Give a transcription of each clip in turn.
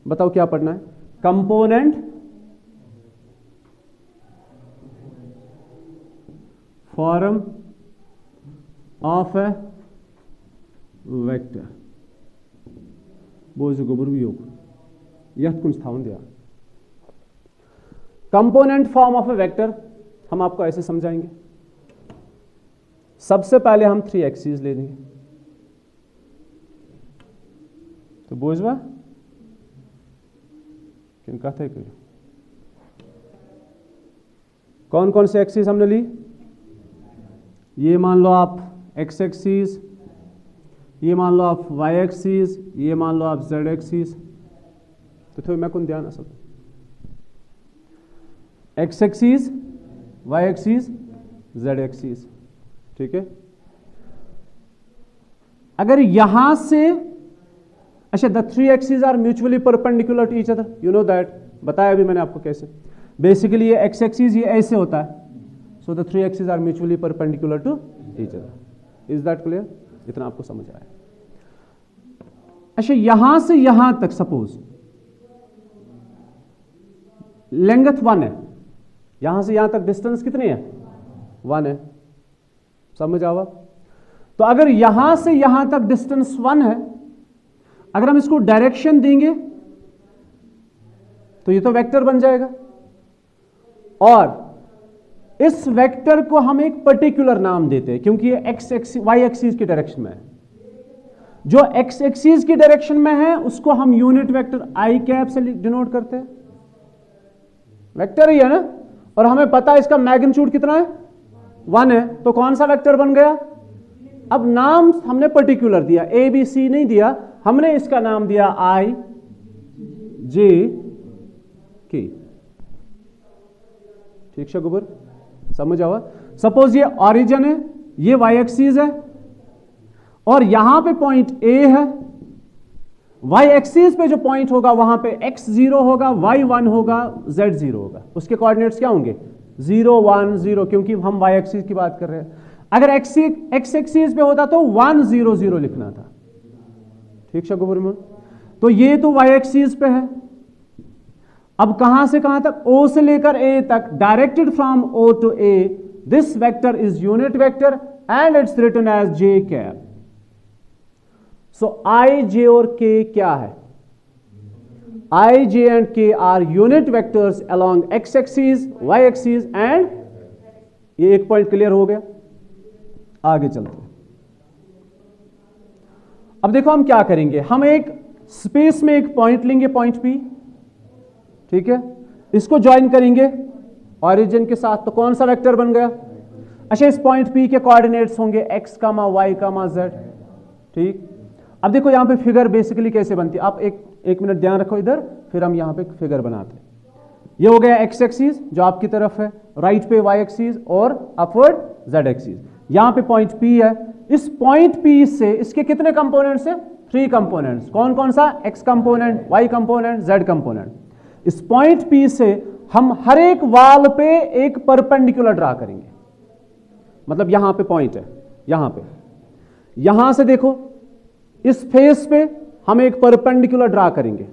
बताओ क्या पढ़ना है? Component form of a vector बोझ गोबर भी योग यह कुछ था दिया। Component form of a vector हम आपको ऐसे समझाएंगे। सबसे पहले हम 3 एक्सिस ले लेंगे। तो बोझवा किन कथा करो कौन कौन से एक्सिस हमने ली? ये मान लो आप एक्स एक्सिस, ये मान लो आप वाई एक्सिस, ये मान लो आप जेड एक्सिस। तो थोड़ी मैं कौन ध्यान असल x axis, Y axis, z axis. ठीक है। अगर यहां से अच्छा the 3 axis are mutually perpendicular to each other, you know that, बताया अभी मैंने आपको कैसे। बेसिकली ये एक्स एक्सिस ये ऐसे होता है, so the 3 axis are mutually perpendicular to each other. Is that clear? इतना आपको समझ आया? अच्छा यहां से यहां तक सपोज लेंथ 1 है, यहां से यहां तक डिस्टेंस कितनी है? 1 है। समझ आवा? तो अगर यहां से यहां तक डिस्टेंस 1 है, अगर हम इसको डायरेक्शन देंगे तो ये तो वेक्टर बन जाएगा, और इस वेक्टर को हम एक पर्टिकुलर नाम देते हैं क्योंकि ये एक्स एक्सिस वाई एक्सिस की डायरेक्शन में है। जो एक्स एक्सिस की डायरेक्शन में है उसको हम यूनिट वेक्टर आई कैप से डिनोट करते हैं। वेक्टर ही है ना, और हमें पता है इसका मैग्नीट्यूड कितना है? 1 है। तो कौन सा वेक्टर बन गया? अब नाम हमने पर्टिकुलर दिया, ए बी सी नहीं दिया, हमने इसका नाम दिया आई जे के। ठीक है गुबर, समझ आवा? सपोज ये ऑरिजिन है, ये वाई एक्सिस है, और यहां पे पॉइंट ए है। वाई एक्सिस पे जो पॉइंट होगा वहां पे x 0 होगा, y 1 होगा, z 0 होगा। उसके कोऑर्डिनेट्स क्या होंगे? 0 1 0, क्योंकि हम वाई एक्सिस की बात कर रहे हैं। अगर एक्स एक्सिस पे होता तो 1 0 0 लिखना था। ठीक है गुबर? तो ये तो वाई एक्सिस पे है। अब कहां से कहां तक? O से लेकर A तक, directed from O to A, this vector is unit vector and it's written as j cap. So I, J और K क्या है? I, J and K are unit vectors along x axis, Y axis and ये एक point clear हो गया। आगे चलते हैं। अब देखो हम क्या करेंगे, हम एक स्पेस में एक पॉइंट लेंगे, पॉइंट P, ठीक है, इसको ज्वाइन करेंगे ऑरिजिन के साथ, तो कौन सा वेक्टर बन गया? अच्छा इस पॉइंट P के कोऑर्डिनेट्स होंगे x, y, z। ठीक। अब देखो यहां पे फिगर बेसिकली कैसे बनती है, आप एक मिनट ध्यान रखो इधर, फिर हम यहां पे फिगर बनाते हैं। ये हो गया एक्स एक्सिस जो आपकी तरफ है, राइट पे वाई एक्सिस और अपवर्ड जेड एक्सिस। यहां पे पॉइंट P है। इस पॉइंट P से इसके कितने कंपोनेंट्स हैं? 3 कंपोनेंट्स। कौन कौन सा? x component, y component, z component. इस पॉइंट P से हम हर एक वाल पे एक परपेंडिकुलर ड्रा करेंगे। मतलब यहां पे पॉइंट है, यहां पे, यहां से देखो इस फेस पे हम एक परपेंडिकुलर ड्रा करेंगे।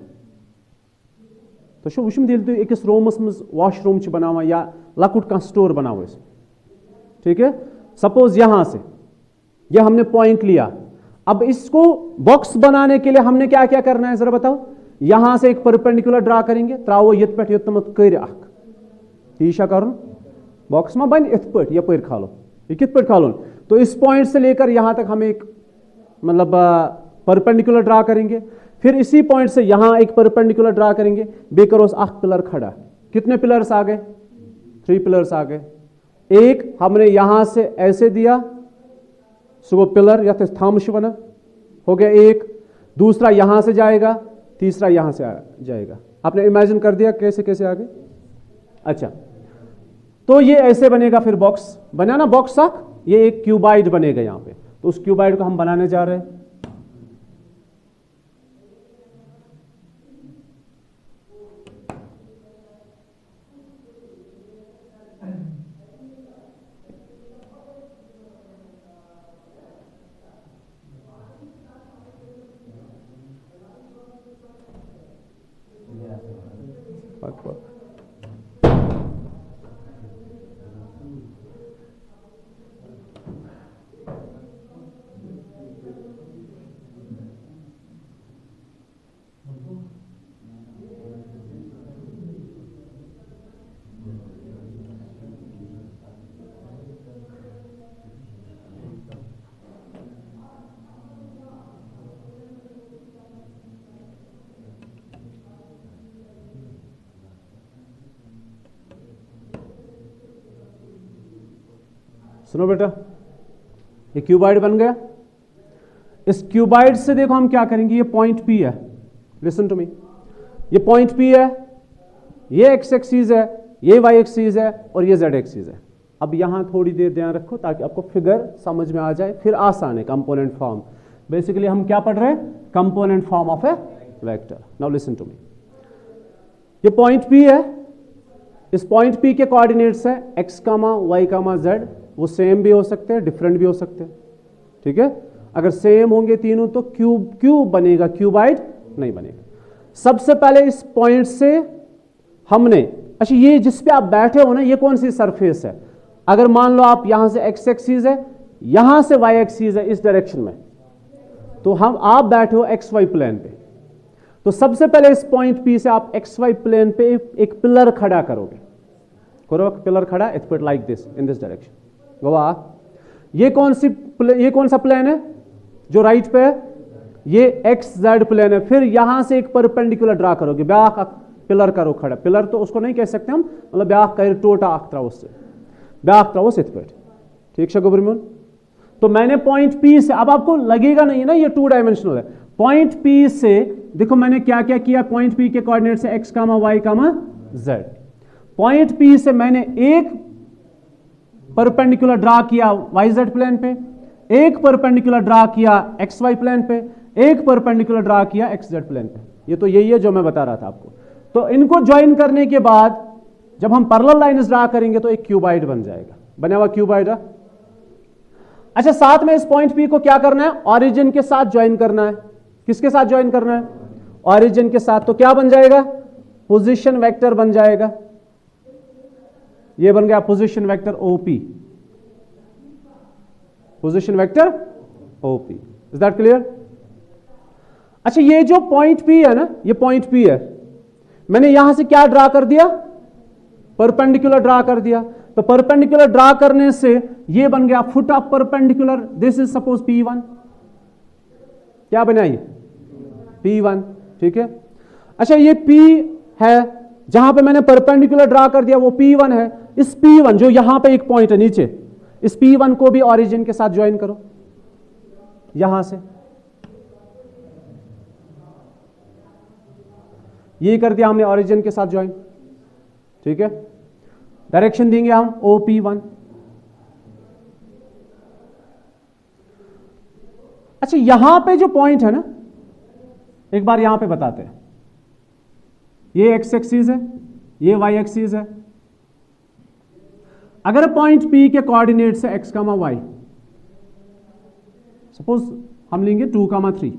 तो शो वुशम दिल एक रोमस में वॉशरूम बनावा या लकुट का स्टोर बनाओ इसे। ठीक है। सपोज यहां से यह हमने पॉइंट लिया। अब इसको बॉक्स बनाने के लिए हमने क्या क्या करना है जरा बताओ। यहां से एक परपेंडिकुलर ड्रा करेंगे, त्रावो यत पे योतमत कर तीशा कर बॉक्स में बन इत पे यप खालो, ये कित पे खालो। तो इस पॉइंट से लेकर यहां तक हम एक मतलब परपेंडिकुलर ड्रा करेंगे। फिर इसी पॉइंट से यहां एक परपेंडिकुलर ड्रा करेंगे, बेकरोस आख पिलर खड़ा। कितने पिलर्स आ गए? 3 पिलर्स आ गए। एक हमने यहां से ऐसे दिया, सो वो पिलर या तो थम्स बना हो गया एक, दूसरा यहां से जाएगा, तीसरा यहां से जाएगा। आपने इमेजिन कर दिया कैसे कैसे आगे? अच्छा, तो ये ऐसे बनेगा। फिर बॉक्स बना ना, बॉक्स साख, ये एक क्यूबाइड बनेगा यहां पे। तो उस क्यूबाइड को हम बनाने जा रहे हैं। वर्क। सुनो बेटा, ये क्यूबॉइड बन गया। इस क्यूबॉइड से देखो हम क्या करेंगे, ये पॉइंट P है, लिसन टू मी, ये पॉइंट P है, ये एक्स एक्सिस है, ये वाई एक्सिस है और ये जेड एक्सिस है। अब यहां थोड़ी देर ध्यान रखो ताकि आपको फिगर समझ में आ जाए, फिर आसान है कंपोनेंट फॉर्म। बेसिकली हम क्या पढ़ रहे हैं, component form of a vector. Now listen to me, ये पॉइंट P है, इस पॉइंट P के कोऑर्डिनेट्स है x, y, z। वो सेम भी हो सकते हैं, डिफरेंट भी हो सकते हैं, ठीक है। अगर सेम होंगे तीनों तो क्यूब बनेगा, क्यूबॉइड नहीं बनेगा। सबसे पहले इस पॉइंट से हमने, अच्छा ये जिस पे आप बैठे हो ना, ये कौन सी सरफेस है? अगर मान लो आप यहां से x एक्सिस है, यहां से y एक्सिस है इस डायरेक्शन में, तो आप बैठे हो XY प्लेन पे। तो सबसे पहले इस पॉइंट P से आप XY प्लेन पे एक पिलर खड़ा करोगे। करो पिलर खड़ा, it's put like this in this direction. गवाह, ये कौन सा प्लेन है जो राइट पे है? ये XZ प्लेन है। फिर यहां से एक परपेंडिकुलर ड्रा करोगे, ब्याह पिलर करो खड़ा। पिलर तो उसको नहीं कह सकते हम, मतलब ब्याह कर टोटा आखतरा उससे ब्याह त्राउस इत पे, ठीक है गुबरमन। तो मैंने पॉइंट P से, अब आपको लगेगा नहीं ना ये 2 डायमेंशनल है। पॉइंट P से देखो मैंने क्या क्या किया, पॉइंट P के कोऑर्डिनेट्स है x, y, z। Point P से मैंने एक परपेंडिकुलर ड्रा किया yz प्लेन पे, एक परपेंडिकुलर ड्रा किया xy प्लेन पे, एक परपेंडिकुलर ड्रा किया xz प्लेन पे। ये तो यही है जो मैं बता रहा था आपको। तो इनको ज्वाइन करने के बाद जब हम पैरेलल लाइंस ड्रा करेंगे तो एक क्यूबॉइड बन जाएगा, बना हुआ क्यूबॉइड है। अच्छा, साथ में इस पॉइंट P को क्या करना है, ऑरिजिन के साथ ज्वाइन करना है। किसके साथ ज्वाइन करना है? ऑरिजिन के साथ। तो क्या बन जाएगा? पोजीशन वेक्टर बन जाएगा। ये बन गया position vector OP, position vector OP। Is that clear? अच्छा, ये जो पॉइंट P है ना, ये पॉइंट P है, मैंने यहां से क्या ड्रा कर दिया? परपेंडिकुलर ड्रा कर दिया। तो परपेंडिकुलर ड्रा करने से ये बन गया foot of perpendicular. This is suppose P1। क्या बनाइए? P1, ठीक है। अच्छा, ये P है, जहां पे मैंने परपेंडिकुलर ड्रा कर दिया वो P1 है। इस P1 जो यहां पे एक पॉइंट है नीचे, इस P1 को भी ऑरिजिन के साथ ज्वाइन करो यहां से। ये कर दिया हमने ऑरिजिन के साथ ज्वाइन, ठीक है। डायरेक्शन देंगे हम OP1। अच्छा, यहां पे जो पॉइंट है ना, एक बार यहां पे बताते हैं। ये एक्स एक्सिस है, ये वाई एक्सिस है। अगर पॉइंट P के कोऑर्डिनेट्स है x, y, सपोज हम लेंगे 2, 3।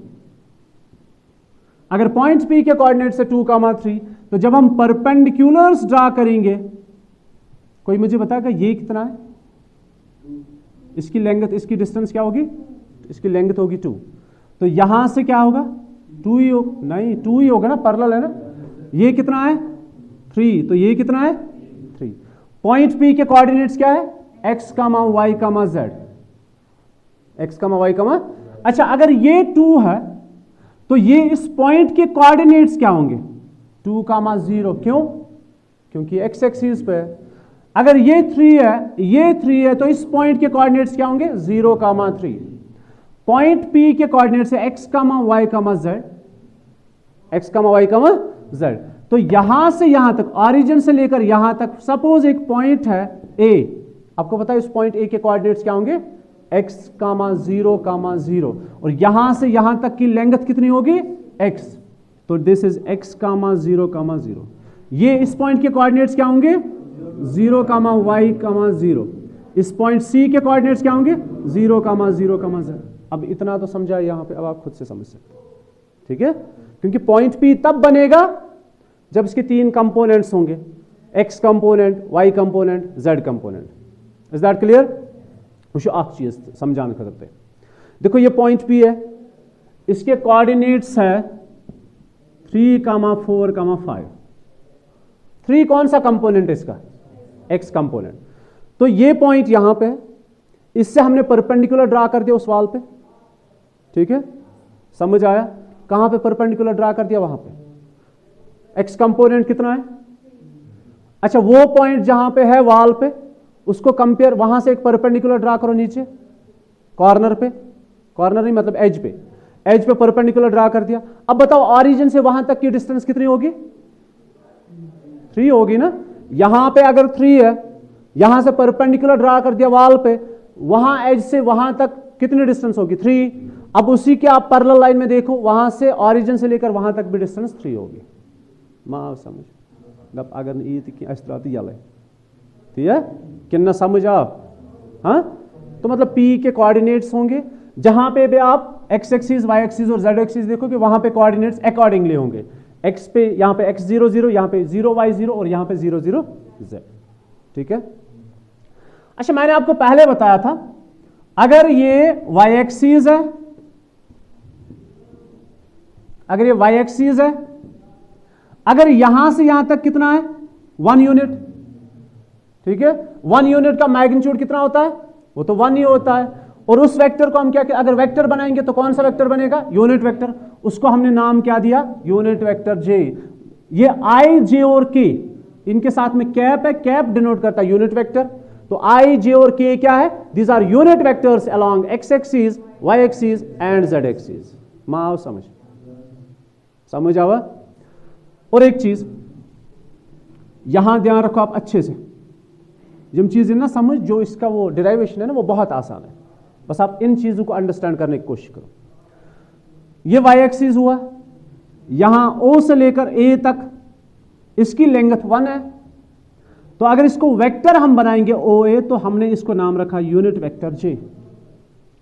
अगर पॉइंट P के कोऑर्डिनेट्स है 2, 3, तो जब हम परपेंडिकुलर्स ड्रा करेंगे, कोई मुझे बताएगा ये कितना है? इसकी लेंथ, इसकी डिस्टेंस क्या होगी? इसकी लेंथ होगी 2। तो यहां से क्या होगा? 2 ही होगा, नहीं 2 ही होगा ना, पैरेलल है ना। ये कितना है? 3। तो ये कितना है? 3। पॉइंट P के कोऑर्डिनेट्स क्या है? x, y, z। x, y, अच्छा, अगर ये 2 है तो ये इस पॉइंट के कोऑर्डिनेट्स क्या होंगे? 2, 0। क्यों? क्योंकि x एक्सिस पे है। अगर ये 3 है, ये 3 है, तो इस पॉइंट के कोऑर्डिनेट्स क्या होंगे? 0, 3। पॉइंट P के कोऑर्डिनेट्स है x, y, z। x, y, z। तो यहां से यहां तक, ऑरिजिन से लेकर यहां तक, सपोज एक पॉइंट है A। आपको पता है इस पॉइंट A के कोऑर्डिनेट्स क्या होंगे? x, 0, 0। और यहां से यहां तक की लेंथ कितनी होगी? x। तो दिस इज x, 0, 0। ये इस पॉइंट के कोऑर्डिनेट्स क्या होंगे? 0, y, 0। इस पॉइंट C के कोऑर्डिनेट्स क्या होंगे? 0, 0, z। अब इतना तो समझा यहां पे, अब आप खुद से समझ सकते हैं, ठीक है। क्योंकि पॉइंट P तब बनेगा जब इसके 3 कंपोनेंट्स होंगे, x component, y component, z component. Is that clear? वो अख चीज समझाने खतर। देखो ये पॉइंट पी है, इसके कोऑर्डिनेट्स है 3, 4, 5। 3 कौन सा कंपोनेंट है इसका? X component. तो ये पॉइंट यहां पे है, इससे हमने परपेंडिकुलर ड्रा कर दिया उस वाल पे। ठीक है, समझ आया? कहां पे परपेंडिकुलर ड्रा कर दिया? वहां पे। एक्स कंपोनेंट कितना है? अच्छा, वो पॉइंट जहां पे है वाल पे, उसको कंपेयर, वहां से एक परपेंडिकुलर ड्रा करो नीचे कॉर्नर पे, कॉर्नर नहीं मतलब एज पे, एज पे परपेंडिकुलर ड्रा कर दिया। अब बताओ ऑरिजिन से वहां तक की डिस्टेंस कितनी होगी? 3 होगी ना। यहां पे अगर 3 है, यहां से परपेंडिकुलर ड्रा कर दिया वाल पे, वहां एज से वहां तक कितनी डिस्टेंस होगी? 3। अब उसी के आप पैरेलल लाइन में देखो, वहां से ऑरिजिन से लेकर वहां तक भी डिस्टेंस 3 होगी। मां समझ दप अगर ई तो यल ठीक है कि ना समझ आप? हाँ, तो मतलब P के कोऑर्डिनेट्स होंगे, जहां पे भी आप एक्स एक्सिस, वाई एक्सिस और जेड एक्सिस देखोगे, वहां पे कोऑर्डिनेट्स अकॉर्डिंगली होंगे। एक्स पे यहां पे x0 0, यहां पे 0 y0 और यहां पे 0 0 z। ठीक है। अच्छा, मैंने आपको पहले बताया था, अगर ये y एक्सिस है, अगर ये y एक्सिस है, अगर यहां से यहां तक कितना है? 1 यूनिट। ठीक है, 1 यूनिट का मैग्नीट्यूड कितना होता है? वो तो 1 ही होता है। और उस वेक्टर को हम क्या, अगर वेक्टर बनाएंगे तो कौन सा वेक्टर बनेगा? Unit vector. उसको हमने नाम क्या दिया? यूनिट वेक्टर जे। ये आई, जे और के, इनके साथ में कैप है, कैप डिनोट करता है यूनिट वेक्टर। तो आई, जे और के क्या है? These are unit vectors along x axis, Y axis and Z axis. माओ समझ आवा? और एक चीज यहां ध्यान रखो आप अच्छे से, जिन चीजें ना समझ, जो इसका वो डिराइवेशन है ना, वो बहुत आसान है, बस आप इन चीजों को अंडरस्टैंड करने की कोशिश करो। ये वाई एक्सिस हुआ, यहां O से लेकर A तक इसकी लेंथ 1 है। तो अगर इसको वेक्टर हम बनाएंगे OA, तो हमने इसको नाम रखा unit vector J।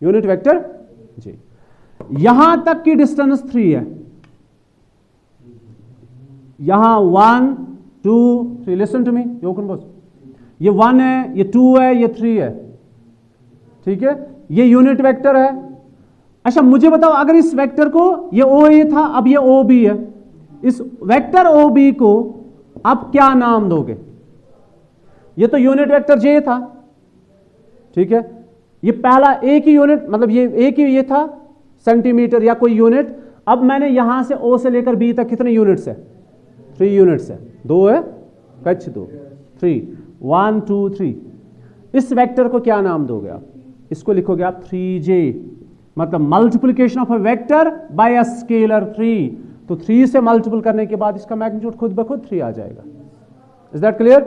Unit vector J। यहां तक की डिस्टेंस 3 है, यहां 1 2 3। लिसन टू मी योकन बॉस, ये 1 है, ये 2 है, ये 3 है। ठीक है, ये यूनिट वेक्टर है। अच्छा, मुझे बताओ, अगर इस वेक्टर को, ये OA था, अब ये OB है, इस वेक्टर OB को आप क्या नाम दोगे? ये तो यूनिट वेक्टर J था। ठीक है, ये पहला एक ही यूनिट, मतलब ये एक ही ये था सेंटीमीटर या कोई यूनिट। अब मैंने यहां से O से लेकर B तक कितने यूनिट्स है? 3 यूनिट्स है। 2 है, कच्छ 2, 3, 1 2 3। इस वेक्टर को क्या नाम दोगे आप? इसको लिखोगे आप 3J, मतलब multiplication of a vector by a scalar 3। तो 3 से मल्टीपल करने के बाद इसका मैग्नीट्यूड खुद ब खुद 3 आ जाएगा। Is that clear?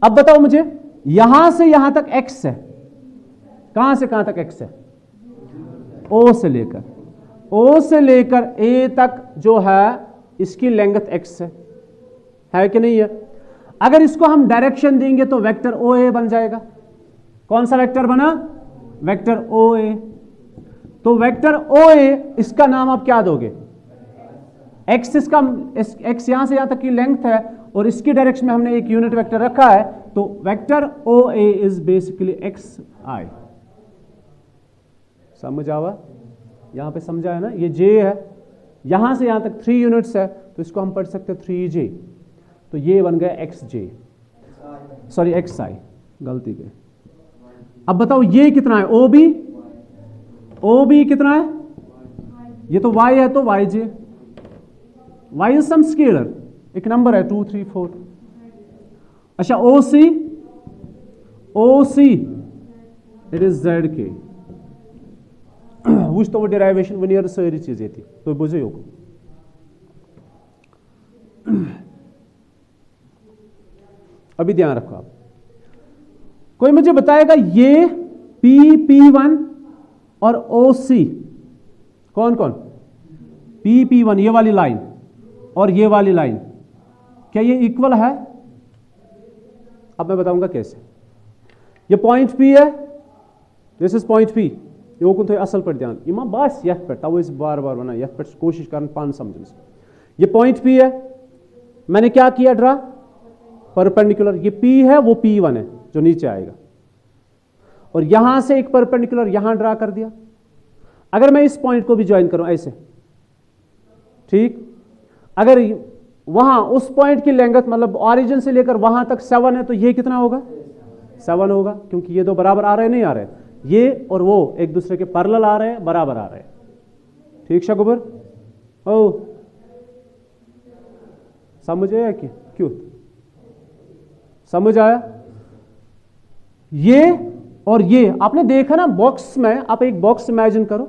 अब बताओ मुझे, यहां से यहां तक x है, कहां से कहां तक x है? O से लेकर A तक जो है, इसकी लेंथ x है कि नहीं है? अगर इसको हम डायरेक्शन देंगे तो वेक्टर OA बन जाएगा। कौन सा वेक्टर बना? Vector OA। तो वेक्टर OA, इसका नाम आप क्या दोगे? x। इसका x यहां से यहां तक की लेंथ है, और इसकी डायरेक्शन में हमने एक यूनिट वेक्टर रखा है, तो vector OA is basically xi। समझ आवा? यहां पे समझा है ना? ये J है, यहां से यहां तक 3 यूनिट्स है, तो इसको हम पढ़ सकते हैं 3J। तो ये बन गया xj, सॉरी xi, गलती के। अब बताओ ये कितना है? OB कितना है? ये तो y है, तो yj। y is some scalar, एक नंबर है 2 3 4। अच्छा, OC it is zk। Which तो वो डिराइवेशन वन सारी चीजें थी, तो बुझे हो। अभी ध्यान रखो आप, कोई मुझे बताएगा ये P1 और OC कौन कौन? P1 ये वाली लाइन और ये वाली लाइन, क्या ये इक्वल है? अब मैं बताऊंगा कैसे। ये पॉइंट P है, दिस इज पॉइंट P। योकुन थो असल पर ध्यान, इमा बस यथ पे तव बार बार वन यथ पे कोशिश कर पान समझ। ये पॉइंट P है, मैंने क्या किया ड्रा, परपेंडिकुलर, ये P है वो P1 है जो नीचे आएगा, और यहां से एक परपेंडिकुलर यहां ड्रा कर दिया। अगर मैं इस पॉइंट को भी ज्वाइन करूं ऐसे, ठीक, अगर वहां उस पॉइंट की लेंथ मतलब ऑरिजिन से लेकर वहां तक 7 है, तो ये कितना होगा, 7 होगा, क्योंकि ये दो बराबर आ रहे नहीं आ रहे, ये और वो एक दूसरे के पैरेलल आ रहे हैं, बराबर आ रहे हैं। ठीक शकुबर, ओ समझ आया क्या, क्यों समझ आया? ये और ये आपने देखा ना बॉक्स में, आप एक बॉक्स इमेजिन करो,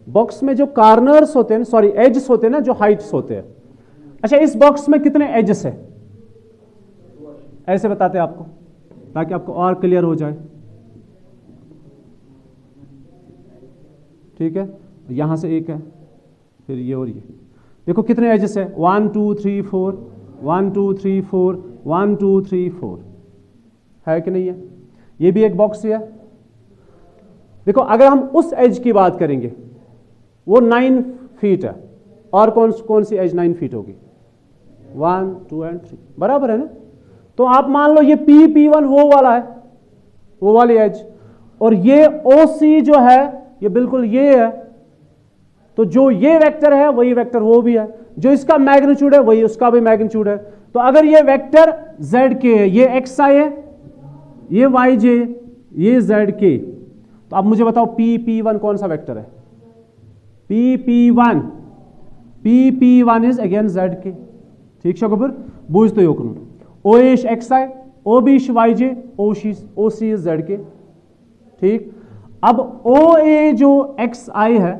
बॉक्स में जो कॉर्नर्स होते हैं, सॉरी एजेस होते हैं ना, जो हाइट्स होते हैं। अच्छा, इस बॉक्स में कितने एजेस है, ऐसे बताते हैं आपको ताकि आपको और क्लियर हो जाए। ठीक है, यहां से एक है, फिर ये और ये, देखो कितने एजेस है, 1 2 3 4, 1 2 3 4, 1 2 3 4, है कि नहीं है? ये भी एक बॉक्स है। देखो अगर हम उस एज की बात करेंगे वो 9 फीट है, और कौन सी एज 9 फीट होगी, 1 2 एंड 3, बराबर है ना? तो आप मान लो ये P1 वो वाला है, वो वाली एज, और ये OC जो है ये बिल्कुल ये है, तो जो ये वेक्टर है वही वेक्टर वो भी है, जो इसका मैग्नीट्यूड है वही उसका भी मैग्नीट्यूड है। तो अगर ये वेक्टर ZK है, ये XI है, ये YJ, ये ZK, तो अब मुझे बताओ P1 कौन सा वेक्टर है? P1 is again ZK। ठीक शकुबर, बुझ तो यो करूं, OA XI, OB YJ, OC is ZK। ठीक, अब OA जो XI है,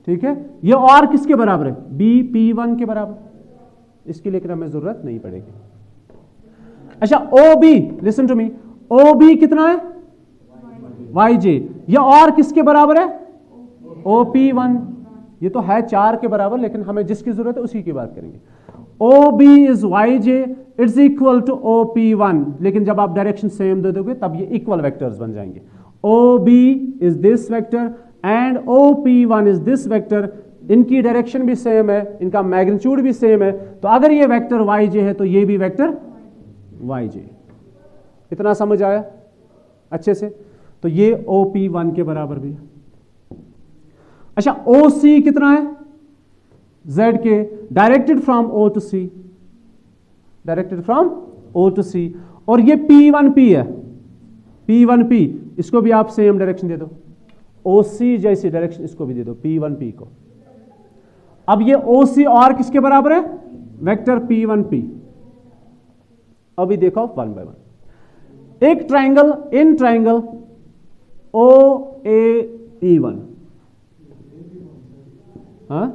ठीक है, ये और किसके बराबर है, BP1 के बराबर, इसकी लेकिन हमें जरूरत नहीं पड़ेगी। अच्छा, OB, listen to me, OB कितना है, YJ, ये और किसके बराबर है, OP1, ये तो है 4 के बराबर, लेकिन हमें जिसकी जरूरत है उसी की बात करेंगे। OB is YJ, it's equal to OP1, लेकिन जब आप डायरेक्शन सेम दे दोगे तब ये इक्वल वेक्टर्स बन जाएंगे। OB is this vector and OP1 is this vector, इनकी डायरेक्शन भी सेम है, इनका मैग्नीट्यूड भी सेम है, तो अगर ये वेक्टर YJ है तो ये भी वेक्टर YJ। इतना समझ आया अच्छे से? तो ये OP1 के बराबर भी है। अच्छा, OC कितना है, ZK, directed from O to C, directed from O to C, और ये P1P है, P1P, इसको भी आप सेम डायरेक्शन दे दो, OC जैसी डायरेक्शन इसको भी दे दो, P1P को। अब ये OC और किसके बराबर है, वेक्टर P1P। अभी देखो वन बाय वन। एक ट्राइंगल, इन ट्राइंगल OAE1, हाँ,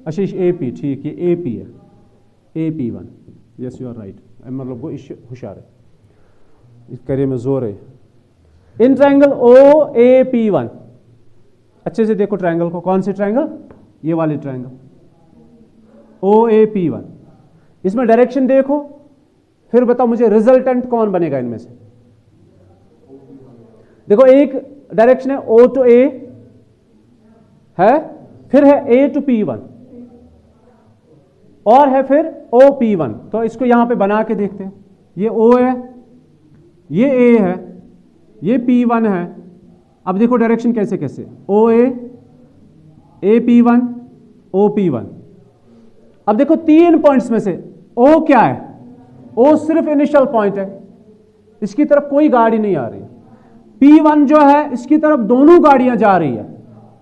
अच्छा AP, ठीक है, AP है, AP1, yes you are right, मतलब वो होशियार है, इस करिए में जोर है। इन ट्राइंगल OAP1, अच्छे से देखो ट्राइंगल को, कौन सी ट्राइंगल, ये वाली ट्राइंगल OAP1, इसमें डायरेक्शन देखो, फिर बताओ मुझे रिजल्टेंट कौन बनेगा इनमें से। देखो एक डायरेक्शन है O टू A है, फिर है A टू P1, और है फिर OP1, तो इसको यहां पे बना के देखते हैं। ये O है, ये A है, ये P1 है। अब देखो डायरेक्शन कैसे कैसे, OA, AP1, OP1। अब देखो 3 पॉइंट्स में से O क्या है, O सिर्फ इनिशियल पॉइंट है, इसकी तरफ कोई गाड़ी नहीं आ रही है। P1 जो है इसकी तरफ दोनों गाड़ियां जा रही है,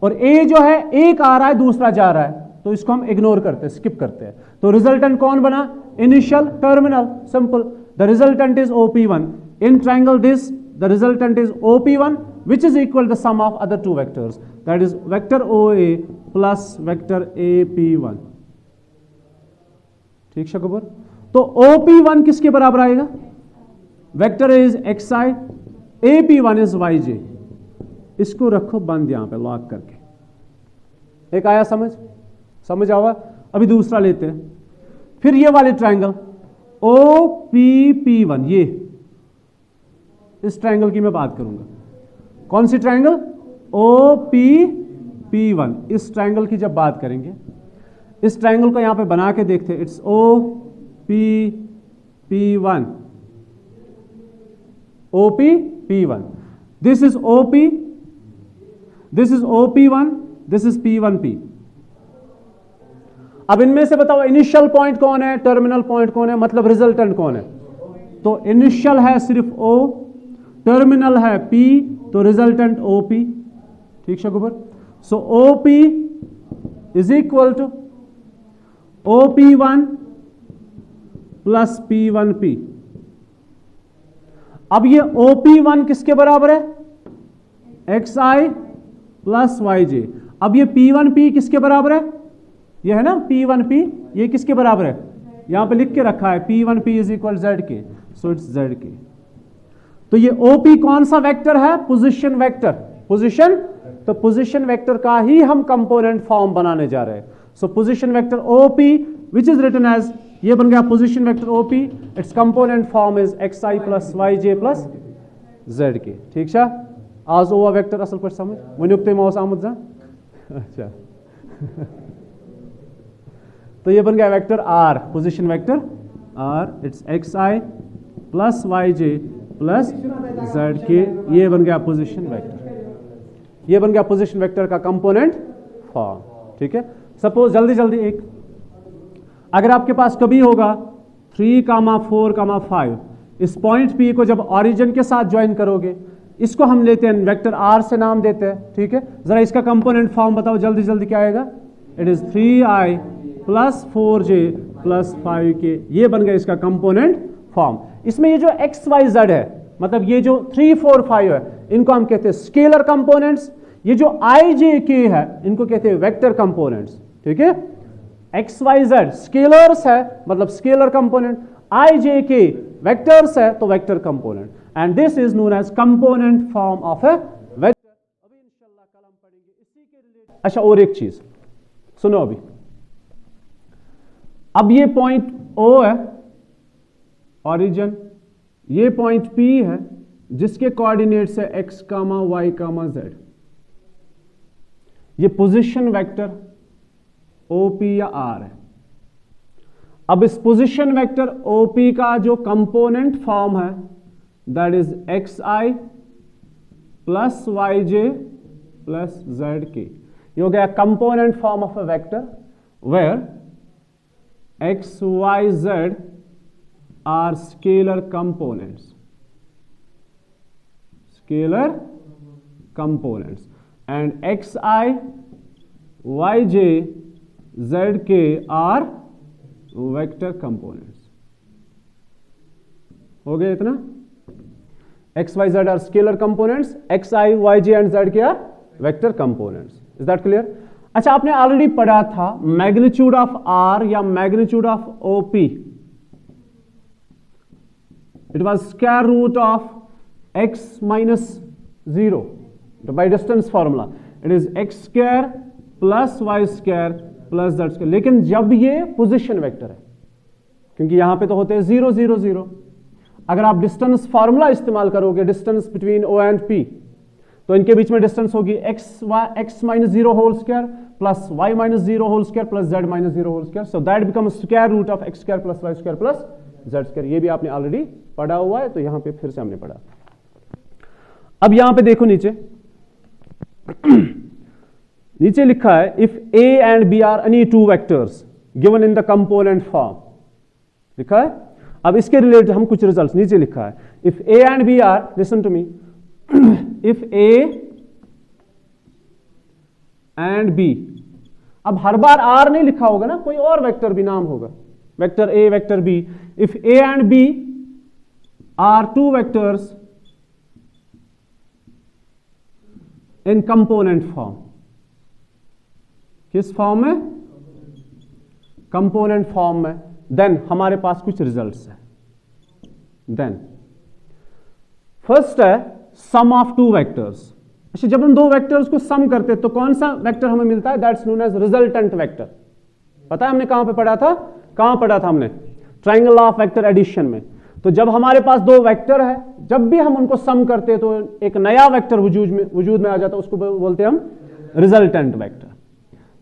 और A जो है एक आ रहा है दूसरा जा रहा है, तो इसको हम इग्नोर करते हैं, स्किप करते हैं। तो रिजल्टेंट कौन बना, initial terminal, simple. The resultant is OP1 in triangle this, the resultant is OP1 which is equal to the sum of other two vectors, that is vector OA plus vector AP1। ठीक शकुबर, तो OP1 किसके बराबर आएगा, vector is XI, AP1 is YJ। इसको रखो बंद यहां पे लॉक करके, एक आया समझ आवा। अभी दूसरा लेते हैं, फिर ये वाले ट्राइंगल OPP1, ये इस ट्राइंगल की मैं बात करूंगा, कौन सी ट्रायंगल? OPP1। इस ट्रायंगल की जब बात करेंगे, इस ट्रायंगल को यहां पे बना के देखते हैं। It's OPP1, OPP1, this is OP, this is OP1, this is P1P। अब इनमें से बताओ इनिशियल पॉइंट कौन है, टर्मिनल पॉइंट कौन है, मतलब रिजल्टेंट कौन है? तो इनिशियल है सिर्फ O, टर्मिनल है P, तो रिजल्टेंट OP। ठीक है गुबर? So OP is equal to OP1 plus P1P। अब ये OP1 किसके बराबर है? XI plus YJ। अब ये P1P किसके बराबर है? ये है ना P1P, ये किसके बराबर है? यहां पे लिख के रखा है P1P is equal ZK, so it's ZK। तो ये OP कौन सा वेक्टर है? Position vector. पोजीशन, तो पोजीशन वेक्टर का ही हम कंपोनेंट फॉर्म बनाने जा रहे हैं। So position vector OP which is written as, ये बन गया position vector OP, it's component form is XI plus YJ plus ZK। ठीक है? आज ओवा वेक्टर असल पर समझ वनुक तुम ओस आमुत जा। अच्छा तो ये बन गया vector R, position vector R, it's XI plus YJ plus ZK। ये बन गया पोजीशन वेक्टर, ये बन गया पोजीशन वेक्टर का कंपोनेंट फॉर्म। ठीक है? सपोज जल्दी जल्दी एक, अगर आपके पास कभी होगा 3, 4, 5, इस पॉइंट P को जब ऑरिजिन के साथ ज्वाइन करोगे, इसको हम लेते हैं वेक्टर R से नाम देते हैं। ठीक है? जरा इसका कंपोनेंट फॉर्म बताओ जल्दी जल्दी, क्या आएगा? It is 3I plus 4J plus 5K। ये बन गया इसका कंपोनेंट फॉर्म। इसमें ये जो XYZ है, मतलब ये जो 3, 4, 5 है, इनको हम कहते हैं स्केलर कंपोनेंट्स। ये जो IJK है, इनको कहते हैं वेक्टर कंपोनेंट्स। ठीक है? XYZ स्केलर्स है, मतलब स्केलर कंपोनेंट, IJK वेक्टर्स है, तो vector component, and this is known as component form of a vector. अभी इंशाल्लाह कल हम पढ़ेंगे इसी के रिलेटेड। अच्छा, और एक चीज सुनो अभी, अब ये पॉइंट O है ओरिजिन, ये पॉइंट P है जिसके कोऑर्डिनेट्स है x, y, z। ये पोजीशन वेक्टर OP या R है। अब इस पोजीशन वेक्टर OP का जो कंपोनेंट फॉर्म है that is XI plus YJ plus ZK। ये हो गया component form of a vector where X, Y, Z are scalar components. Scalar components. And XI, YJ, ZK are vector components. हो गया इतना? X, Y, Z are scalar components. XI, YJ and ZK are vector components. Is that clear? अच्छा, आपने already पढ़ा था magnitude of R या magnitude of OP, it was square root of x minus 0 by distance formula. It is x square plus y square plus z square. लेकिन जब ये position vector है, क्योंकि यहां पे तो होते हैं 0, 0, 0, अगर आप डिस्टेंस फॉर्मूला इस्तेमाल करोगे, distance between O and P, तो इनके बीच में डिस्टेंस होगी x minus 0 whole square plus y minus 0 whole square plus z minus 0 whole square. So that become square root of x square plus y square plus z square. ये भी आपने already पढ़ा हुआ है, तो यहां पे फिर से हमने पढ़ा। अब यहां पे देखो नीचे नीचे लिखा है if a and b are any two vectors given in the component form, लिखा है। अब इसके रिलेटेड हम कुछ रिजल्ट्स नीचे लिखा है। If a and b are, listen to me, if A and B, अब हर बार R नहीं लिखा होगा ना, कोई और वेक्टर भी नाम होगा, vector A, vector B। If A and B are two vectors in component form, किस फॉर्म में? कंपोनेंट फॉर्म में, देन हमारे पास कुछ रिजल्ट्स हैं। देन फर्स्ट है सम ऑफ टू वेक्टर्स। अच्छा, जब हम दो वेक्टर्स को सम करते हैं तो कौन सा वेक्टर हमें मिलता है? That's known as resultant vector. पता है हमने कहां पे पढ़ा था? कहां पढ़ा था हमने? ट्रायंगल ऑफ वेक्टर एडिशन में। तो जब हमारे पास दो वेक्टर है, जब भी हम उनको सम करते हैं तो एक नया वेक्टर वजूद में आ जाता है, उसको बोलते हैं हम रिजल्टेंट वेक्टर।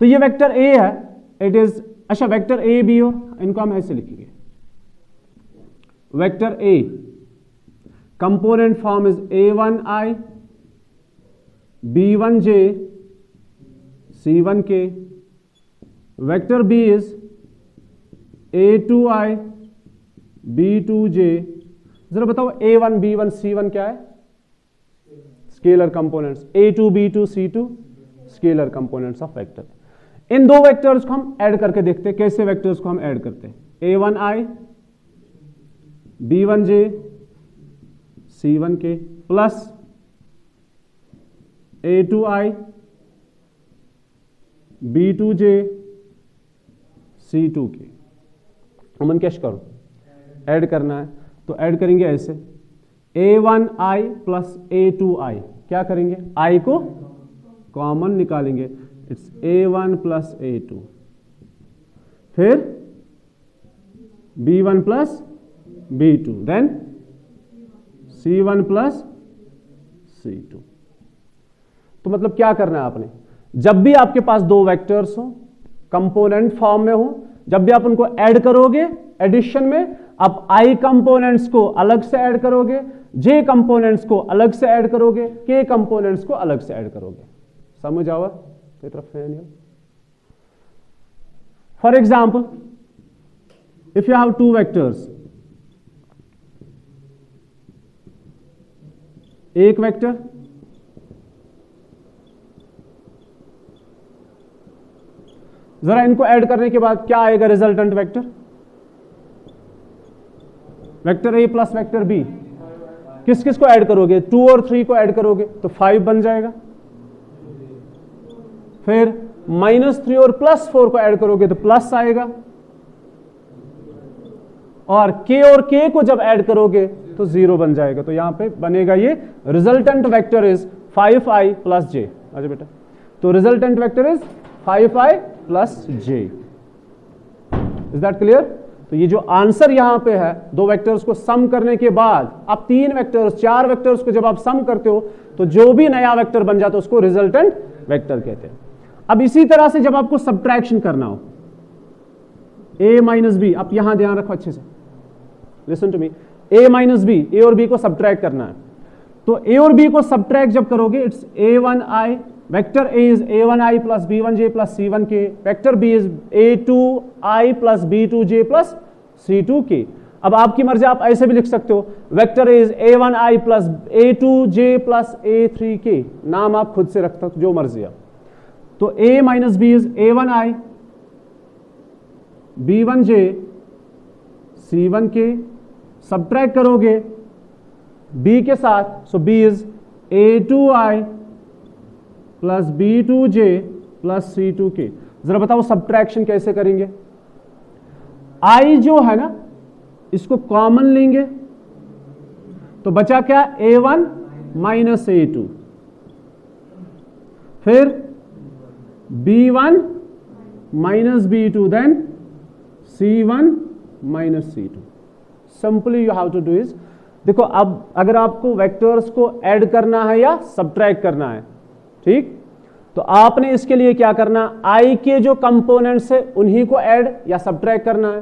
तो ये वेक्टर ए है, इट इज, अच्छा वेक्टर ए बी हो, इनको हम ऐसे लिखेंगे, vector A component form is a1i b1j c1k, vector B is a2i b2j। जरा बताओ a1 b1 c1 क्या है? Scalar components, a2 b2 c2 scalar components of vector. इन दो वेक्टर्स को हम ऐड करके देखते हैं, कैसे वेक्टर्स को हम ऐड करते हैं। a1i b1j c1k plus a2i b2j c2k। अमन कैश करो, ऐड करना है तो ऐड करेंगे ऐसे, a1i प्लस a2i, क्या करेंगे, i को कॉमन निकालेंगे, इट्स a1 प्लस a2, फिर b1 plus b2, then c1 plus c2। तो मतलब क्या करना है आपने, जब भी आपके पास दो वेक्टर्स हो, कंपोनेंट फॉर्म में हो, जब भी आप उनको ऐड करोगे एडिशन में, आप i कंपोनेंट्स को अलग से ऐड करोगे, j कंपोनेंट्स को अलग से ऐड करोगे, k कंपोनेंट्स को अलग से ऐड करोगे। समझ आवा? तो तरफ है नहीं। For example, if you have two vectors, एक वेक्टर जरा इनको ऐड करने के बाद क्या आएगा resultant vector, vector A plus vector B, किस किस को ऐड करोगे, 2 और 3 को ऐड करोगे तो 5 बन जाएगा, फिर -3 और +4 को ऐड करोगे तो प्लस आएगा, और k और k को जब ऐड करोगे तो 0 बन जाएगा। तो यहां पे बनेगा ये resultant vector is 5i plus j। अच्छा बेटा, तो resultant vector is 5i plus j। Is that clear? तो ये जो आंसर यहां पे है, दो वेक्टर्स को सम करने के बाद आप 3 वेक्टर्स 4 वेक्टर्स को जब आप सम करते हो तो जो भी नया वेक्टर बन जाता है उसको रिजल्टेंट वेक्टर कहते हैं। अब इसी तरह से जब आपको सब्ट्रैक्शन करना हो, a माइनस बी, आप यहां ध्यान रखो अच्छे से, listen to me, a minus B, A और बी को सब्ट्रैक्ट करना है, तो a और b को सब्ट्रैक्ट जब करोगे, it's a1i, vector a is a1i plus b1j plus c1k, vector b is a2i plus b2j plus c2k। अब आपकी मर्जी, आप ऐसे भी लिख सकते हो, vector a is a1i plus a2j plus a3k, नाम आप खुद से रख सकते हो, जो मर्जी आप। तो a minus B is a1i b1j c1k, subtract करोगे b के साथ, so b is a2i plus b2j plus c2k। जरा बताओ सब्ट्रैक्शन कैसे करेंगे, i जो है ना इसको कॉमन लेंगे तो बचा क्या, a1 माइनस a2, फिर b1 minus b2, then c1 minus c2। Simply you have to do is, देखो अब अगर आपको वेक्टर्स को ऐड करना है या सब्ट्रैक्ट करना है, ठीक, तो आपने इसके लिए क्या करना, i के जो कंपोनेंट्स है उन्हीं को ऐड या सब्ट्रैक्ट करना है,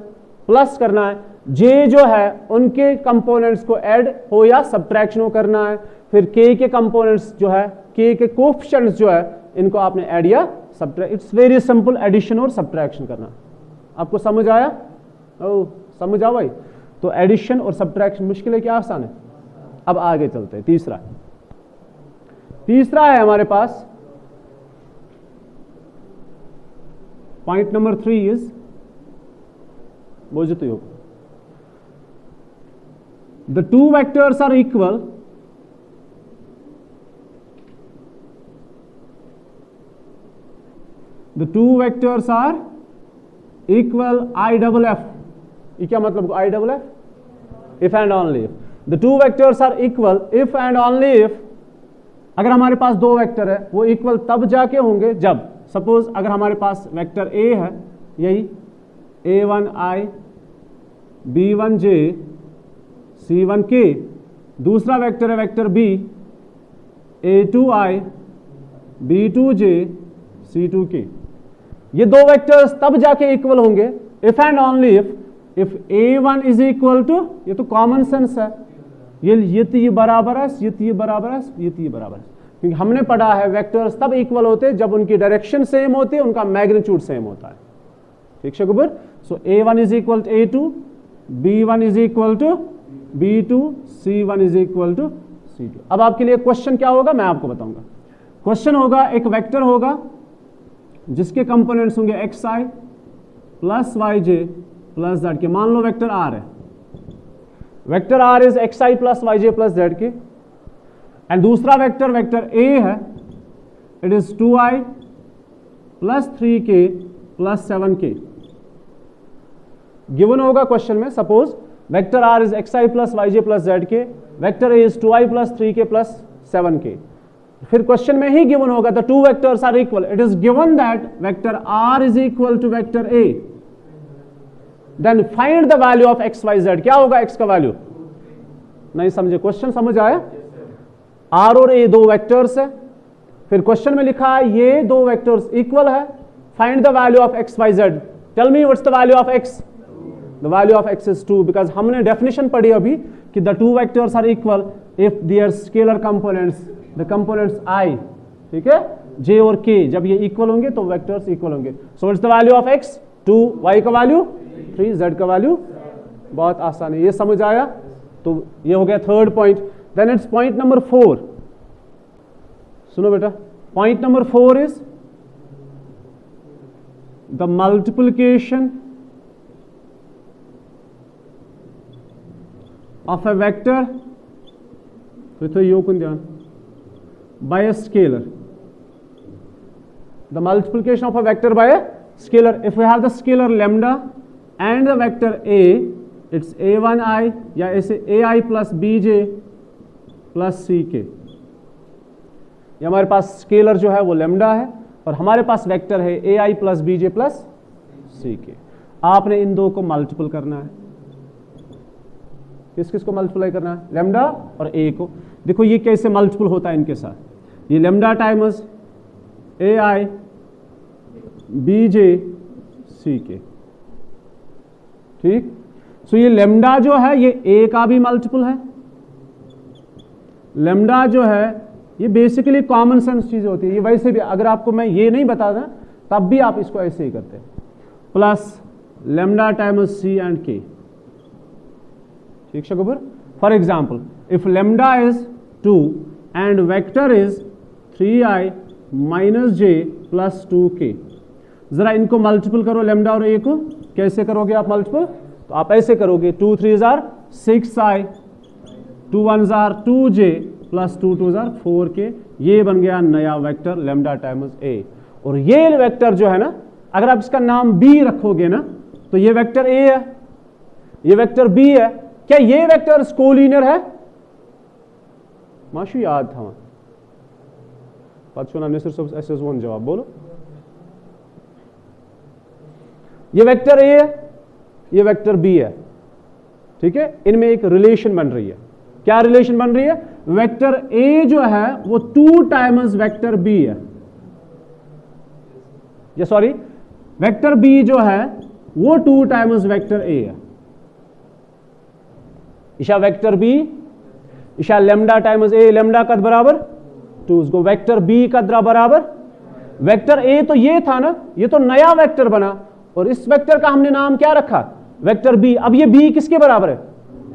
प्लस करना है, j जो है उनके कंपोनेंट्स को ऐड हो या सब्ट्रैक्शन हो करना है, फिर k के कंपोनेंट्स जो है, k के कोएफिशिएंट्स जो है, इनको आपने ऐड या subtract. It's very simple, addition और सब्ट्रैक्शन करना। आपको समझ आया? ओ समझ आ भाई? तो एडिशन और सब्ट्रैक्शन मुश्किल है क्या आसान है? अब आगे चलते हैं। तीसरा है हमारे पास, पॉइंट नंबर 3 इज बोझते हो, the two vectors are equal I double F। ये क्या मतलब I double F? If and only if the two vectors are equal, if and only if, अगर हमारे पास दो वेक्टर है वो इक्वल तब जाके होंगे जब, सपोज अगर हमारे पास वेक्टर A है, यही a1i b1j C1k, दूसरा वेक्टर है vector B A2i B2j C2k। ये दो वेक्टर्स तब जाके इक्वल होंगे if and only if A1 is equal to, ये तो कॉमन सेंस है, ये बराबर है, ये बराबर है, ये बराबर है, क्योंकि हमने पढ़ा है वेक्टर्स तब इक्वल होते हैं जब उनकी डायरेक्शन सेम होती है, उनका मैग्नीट्यूड सेम होता है। ठीक है गुबर। So A1 is equal to A2, B1 is equal to B2, C1 is equal to C2। अब आपके लिए क्वेश्चन क्या होगा मैं आपको बताऊंगा। क्वेश्चन होगा एक वेक्टर होगा जिसके कंपोनेंट्स होंगे xi plus yj plus z K. मान लो वेक्टर r है, vector r is xi plus yj plus z K, and दूसरा वेक्टर a है, it is 2i plus 3k plus 7k। Given होगा क्वेश्चन में, suppose vector r is xi plus yj plus z K, vector a is 2i plus 3k plus 7k। फिर question में ही given होगा the two vectors are equal, it is given that vector r is equal to vector a, then find the value of x y z। क्या होगा x का value? नहीं समझे, question समझ आया? r और a दो वेक्टर्स है, फिर क्वेश्चन में लिखा है ये दो वेक्टर्स इक्वल है, find the value of x y z। Tell me what's the value of x? The value of x is 2, because हमने डेफिनेशन पढ़ी अभी कि the two vectors are equal if their scalar components, the components i, ठीक है, j और k जब ये equal होंगे तो वेक्टर्स इक्वल होंगे। सो what's the value of x? 2, y का वैल्यू 3, z का वैल्यू, बहुत आसान है, ये समझ आया? तो ये हो गया third point. Then it's point number 4। सुनो बेटा, point number 4 is the multiplication of a vector तो योकुन ध्यान by a scalar, the multiplication of a vector by a scalar. If we have the scalar lambda and the vector a, it's a1i या ऐसे ai plus bj plus ck। ये हमारे पास scalar जो है वो लैम्डा है और हमारे पास वेक्टर है ai plus bj plus ck। आपने इन दो को मल्टीपल करना है। किस किस को मल्टीप्लाई करना है? लैम्डा और a को। देखो ये कैसे मल्टीपल होता है इनके साथ, ये lambda times ai bj ck, ठीक। सो ये लैम्डा जो है ये a का भी मल्टीपल है। लैम्डा जो है ये बेसिकली कॉमन सेंस चीज होती है, ये वैसे भी अगर आपको मैं ये नहीं बताता तब भी आप इसको ऐसे ही करते हैं, plus lambda times c and k। ठीक है गोबर। For example if lambda is 2 and vector is 3i minus j plus 2k, जरा इनको मल्टीपल करो लैम्डा और a को। कैसे करोगे आप मल्टीपल? तो आप ऐसे करोगे 2 3s are 6i, 2 1s are 2j plus 2 2s are 4k। ये बन गया नया वेक्टर लैम्डा टाइम्स a। और ये वेक्टर जो है ना, अगर आप इसका नाम b रखोगे ना तो ये वेक्टर a है, ये वेक्टर b है। क्या ये वेक्टर कोलिनियर है? माशू याद था जवाब बोलो। ये वेक्टर a है, ये वेक्टर b है, ठीक है। इनमें एक रिलेशन बन रही है। क्या रिलेशन बन रही है? वेक्टर a जो है वो 2 टाइम्स वेक्टर b है, या सॉरी वेक्टर b जो है वो 2 टाइम्स वेक्टर a है। इशा वेक्टर b इशा लैम्डा टाइम्स a, लैम्डा कद बराबर 2, उसको वेक्टर b कद बराबर वेक्टर a। तो ये था ना, ये तो नया वेक्टर बना और इस वेक्टर का हमने नाम क्या रखा? Vector b। अब ये b किसके बराबर है?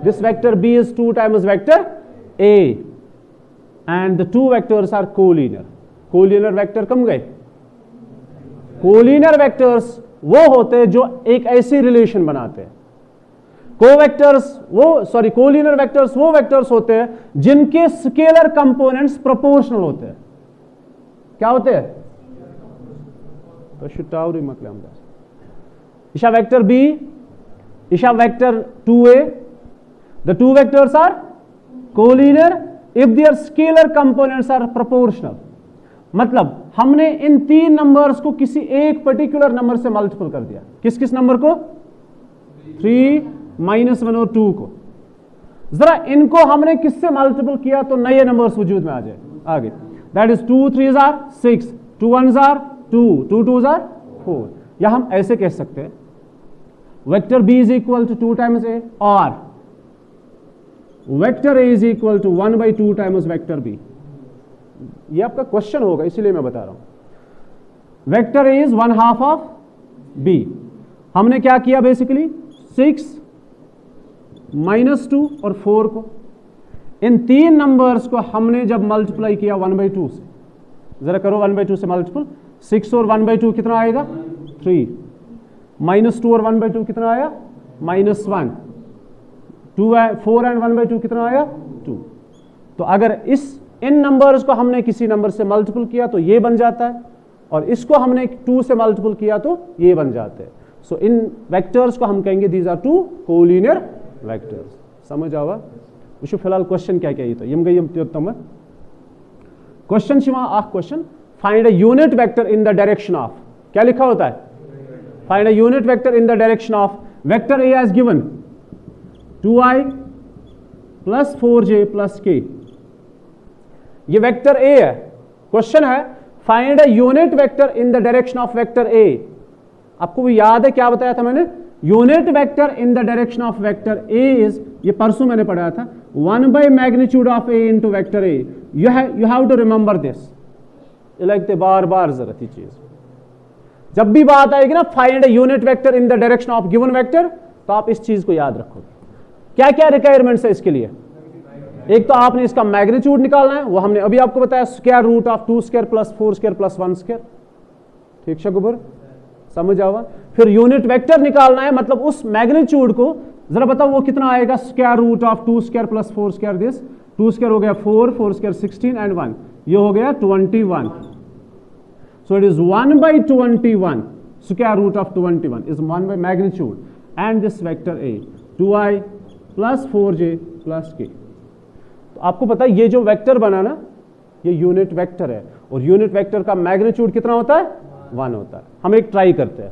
This vector b is 2 times vector a and the two vectors are collinear. Collinear vector कम गए। कोलिनियर वेक्टर्स वो होते हैं जो एक ऐसी रिलेशन बनाते हैं। कोवेक्टर्स वो सॉरी कोलिनियर वेक्टर्स वो वेक्टर्स होते हैं जिनके स्केलर कंपोनेंट्स प्रोपोर्शनल होते हैं। क्या होते हैं? इशा वेक्टर b, इशा vector 2a, the two vectors are collinear if their scalar components are proportional. मतलब हमने इन 3 नंबर्स को किसी एक पर्टिकुलर नंबर से मल्टीपल कर दिया। किस किस नंबर को? 3 -1 और 2 को। जरा इनको हमने किससे मल्टीपल किया तो नए नंबर्स वजूद में आ जाए आगे। That is 2 3 are 6, 2 1 are 2, 2 2 are 4। या हम ऐसे कह सकते हैं vector B is equal to 2 times A और vector A is equal to 1/2 times vector B. ये आपका क्वेश्चन होगा इसीलिए मैं बता रहा हूं। Vector A is 1/2 of B. हमने क्या किया बेसिकली 6 -2 और 4 को, इन तीन नंबर्स को हमने जब मल्टीप्लाई किया 1/2 से, जरा करो 1/2 से मल्टीपल, 6 और 1/2 कितना आएगा 3, -2 और 1/2 कितना आया -1, 4 एंड 1/2 कितना आया 2। तो अगर इन नंबर्स को हमने किसी नंबर से मल्टीपल किया तो ये बन जाता है, और इसको हमने 2 से मल्टीपल किया तो ये बन जाते हैं। सो इन वेक्टर्स को हम कहेंगे दीज आर 2 कोलिनियर वेक्टर्स। समझ आवा वो फिलहाल क्वेश्चन क्या क्या यम गई तम question question find a unit vector in the direction of, क्या लिखा होता है find a unit vector in the direction of vector A as given 2i + 4j + k। ये वेक्टर ए है, क्वेश्चन है find a unit vector in the direction of vector A. आपको वो याद है क्या बताया था मैंने, unit vector in the direction of vector A is, ये परसों मैंने पढ़ाया था, 1/मैग्नीट्यूड of A into vector A. You have to remember this. ये लगते बार बार जरूरत ही चीज, जब भी बात आएगी ना find a unit vector in the direction of given vector, तो आप इस चीज को याद रखोगे। क्या क्या रिक्वायरमेंट्स है इसके लिए, एक तो आपने इसका मैग्नीट्यूड निकालना है, वो हमने अभी आपको बताया √2² + 4² + 1²। ठीक है गुबर, समझ आवा। फिर यूनिट वेक्टर निकालना है, मतलब उस मैग्नीट्यूड को जरा बताओ वो कितना आएगा, √2² + 4² दिस 2² हो गया 4, 4² 16 एंड 1, ये हो गया 21। सो इट इज 1/21, √21 इज 1/मैग्नीट्यूड and this vector A 2i + 4j + k। तो आपको पता है ये जो वेक्टर बना ना ये यूनिट वेक्टर है, और यूनिट वेक्टर का मैग्नीट्यूड कितना होता है 1 होता है। हम एक ट्राई करते हैं।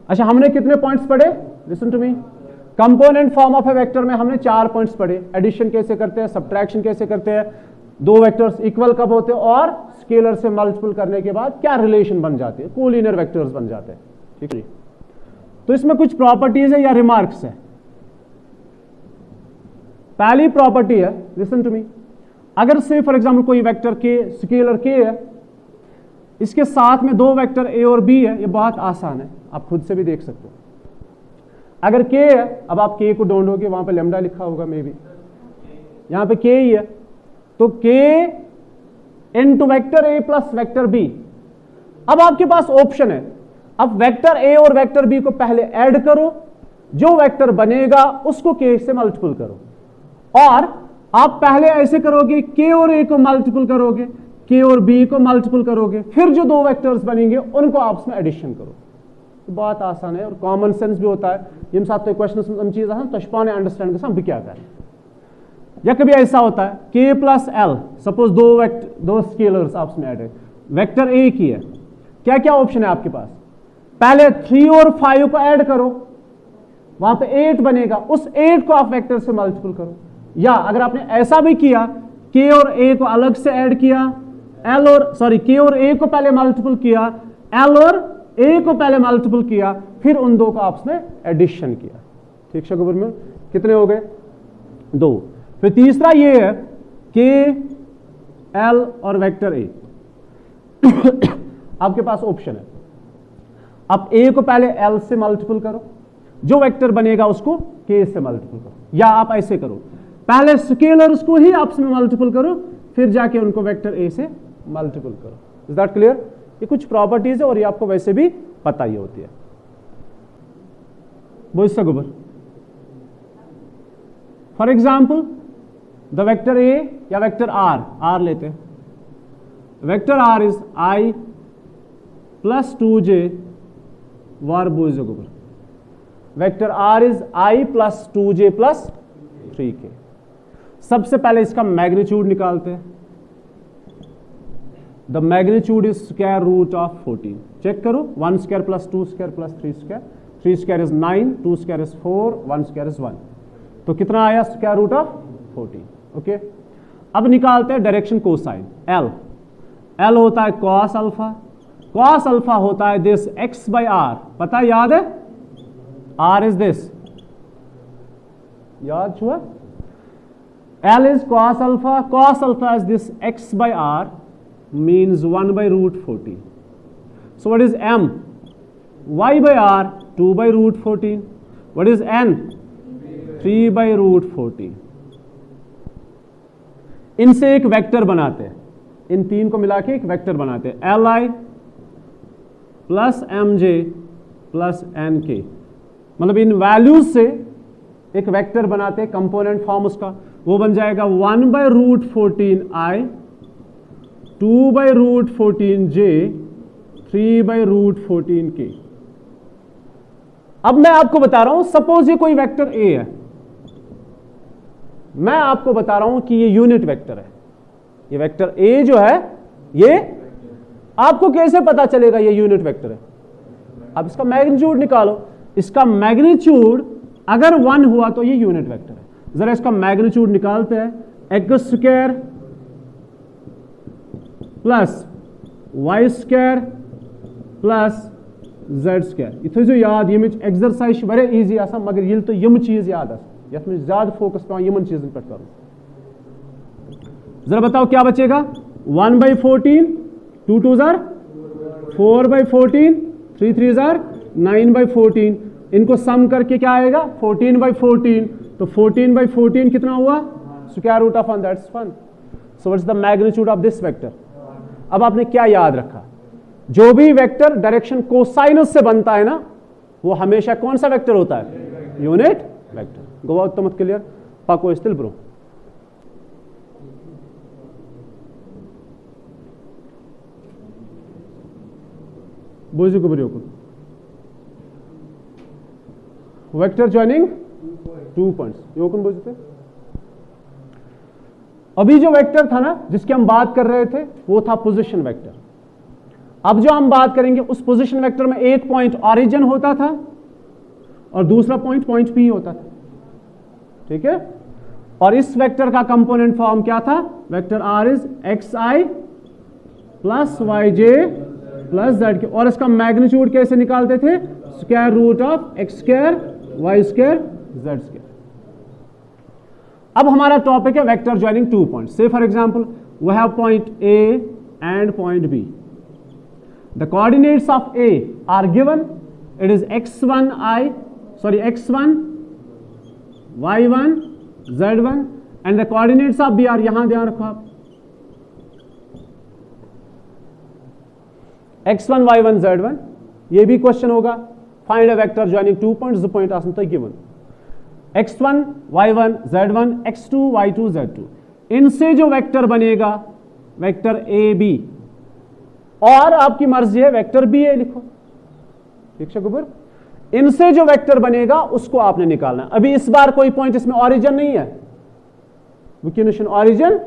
अच्छा हमने कितने पॉइंट्स पढ़े, listen to me. Component form of a vector में हमने 4 पॉइंट्स पढ़े, एडिशन कैसे करते हैं, सब्ट्रैक्शन कैसे करते हैं, दो वेक्टर्स इक्वल कब होते हैं, और स्केलर से मल्टीपल करने के बाद क्या रिलेशन बन जाते हैं, कोलिनियर वेक्टर्स बन जाते हैं। ठीक है, तो इसमें कुछ प्रॉपर्टीज है या रिमार्क्स है। पहली प्रॉपर्टी है, लिसन टू मी, अगर से फॉर एग्जांपल कोई वेक्टर के स्केलर के है, इसके साथ में दो वेक्टर ए और बी है, ये बहुत आसान है, आप खुद से भी देख सकते हो। अगर के है, अब आप के को ढूंढोगे, वहां पे लैम्डा लिखा होगा मे बी, यहां पे के ही है, तो K into vector A plus vector B. अब आपके पास ऑप्शन है, अब वेक्टर ए और वेक्टर बी को पहले ऐड करो, जो वेक्टर बनेगा उसको के से मल्टीपल करो, और आप पहले ऐसे करोगे के और ए को मल्टीपल करोगे, के और बी को मल्टीपल करोगे, फिर जो दो वेक्टर्स बनेंगे उनको आपस में एडिशन करो। तो बहुत आसान है और कॉमन सेंस भी होता है। यम साथ तो क्वेश्चन चीज तशपाने अंडरस्टैंड कर क्या करें। या कभी ऐसा होता है के प्लस एल, सपोज दो स्केलर्स आपस में ऐड है, वेक्टर ए की है, क्या क्या ऑप्शन है आपके पास, पहले 3 और 5 को ऐड करो, वहां पे 8 बनेगा, उस 8 को आप वेक्टर से मल्टीपल करो। या अगर आपने ऐसा भी किया, के और ए को अलग से ऐड किया, के और ए को पहले मल्टीपल किया, एल और ए को पहले मल्टीपल किया, फिर उन दो को आपस में एडिशन किया। ठीक है में कितने हो गए 2। फिर तीसरा ये है के एल और वेक्टर ए आपके पास ऑप्शन है, आप ए को पहले एल से मल्टीपल करो, जो वेक्टर बनेगा उसको के से मल्टीपल करो, या आप ऐसे करो पहले स्केलर्स को ही आपस में मल्टीपल करो, फिर जाके उनको वेक्टर ए से मल्टीपल करो। Is that clear. ये कुछ प्रॉपर्टीज है और ये आपको वैसे भी पता ही होती है। गोबर for example the vector A या वेक्टर आर लेते हैं, vector R is i + 2j वार बोझ गोबर, vector R is i + 2j + 3k। सबसे पहले इसका मैग्नीट्यूड निकालते हैं, द मैग्नीट्यूड इज √14। चेक करो, 1² + 2² + 3², 3 square is 9, 2 square is 4, 1 square is 1। तो कितना आया स्क्वायर रूट ऑफ 14। ओके, अब निकालते हैं डायरेक्शन कोसाइन। एल होता है कॉस अल्फा, कॉस अल्फा होता है दिस एक्स बाई आर, पता है, याद है, आर इज दिस, याद हुआ, L is cos alpha is this x by r means 1 by root 14. So what is m? Y by r 2 by root 14. What is n? 3 by root 14. इनसे एक vector बनाते हैं, इन तीन को मिला के एक वेक्टर बनाते हैं, Li plus mj plus nk, मतलब इन वैल्यूज से एक वेक्टर बनाते हैं, कंपोनेंट फॉर्म उसका वो बन जाएगा 1 by root 14 i, 2 by root 14 j, 3 by root 14 k। अब मैं आपको बता रहा हूं, सपोज ये कोई वेक्टर a है, मैं आपको बता रहा हूं कि ये यूनिट वेक्टर है, ये वेक्टर a जो है, ये आपको कैसे पता चलेगा ये यूनिट वेक्टर है? अब इसका मैग्नीट्यूड निकालो, इसका मैग्नीट्यूड अगर 1 हुआ तो ये यूनिट वेक्टर है। जरा इसका मैग्नीट्यूड निकालते हैं, X square plus Y square plus Z square. ये जो याद ये एक्सरसाइज वेरी इजी आसान, मगर ये तो यम चीज याद आसान, यथ में ज्यादा फोकस पे यमन चीजन पे करूं। जरा बताओ क्या बचेगा, 1 by 14, 2 2 jar 4 by 14, 3 3 jar 9 by 14, इनको सम करके क्या आएगा 14 बाई 14, तो 14 बाई 14 कितना हुआ, square root of 1, that's 1। So what's the magnitude of this vector? अब आपने क्या याद रखा, जो भी वेक्टर डायरेक्शन कोसाइनस से बनता है ना, वो हमेशा कौन सा वेक्टर होता है, यूनिट वेक्टर। गोवा उत्तम क्लियर पाको स्टिल ब्रो। बोझो को बरियो को वेक्टर जॉइनिंग 2 पॉइंट्स योकन बोझते। अभी जो वेक्टर था ना जिसकी हम बात कर रहे थे वो था पोजीशन वेक्टर। अब जो हम बात करेंगे उस पोजीशन वेक्टर में एक पॉइंट ऑरिजिन होता था और दूसरा पॉइंट पी होता था, ठीक है। और इस वेक्टर का कंपोनेंट फॉर्म क्या था, vector R is X I plus Y J plus Z K, और इसका मैग्नीट्यूड कैसे निकालते थे, square root of X square Y square Z square. अब हमारा टॉपिक है वेक्टर ज्वाइनिंग 2 पॉइंट्स। से for example we have point A and point B. The coordinates of A are given, it is x1 y1 z1 and the coordinates of B are, यहां ध्यान रखो आप, x1 y1 z1। ये भी question होगा, find a vector joining 2 points, the point आसन तो given x1 y1 z1 x2 y2 z2। इनसे जो वेक्टर बनेगा वेक्टर ए बी, और आपकी मर्जी है वेक्टर बी ए लिखो, ठीक है गुबर। इनसे जो वेक्टर बनेगा उसको आपने निकालना है। अभी इस बार कोई पॉइंट इसमें ऑरिजिन नहीं है, विकिनेशन ऑरिजिन,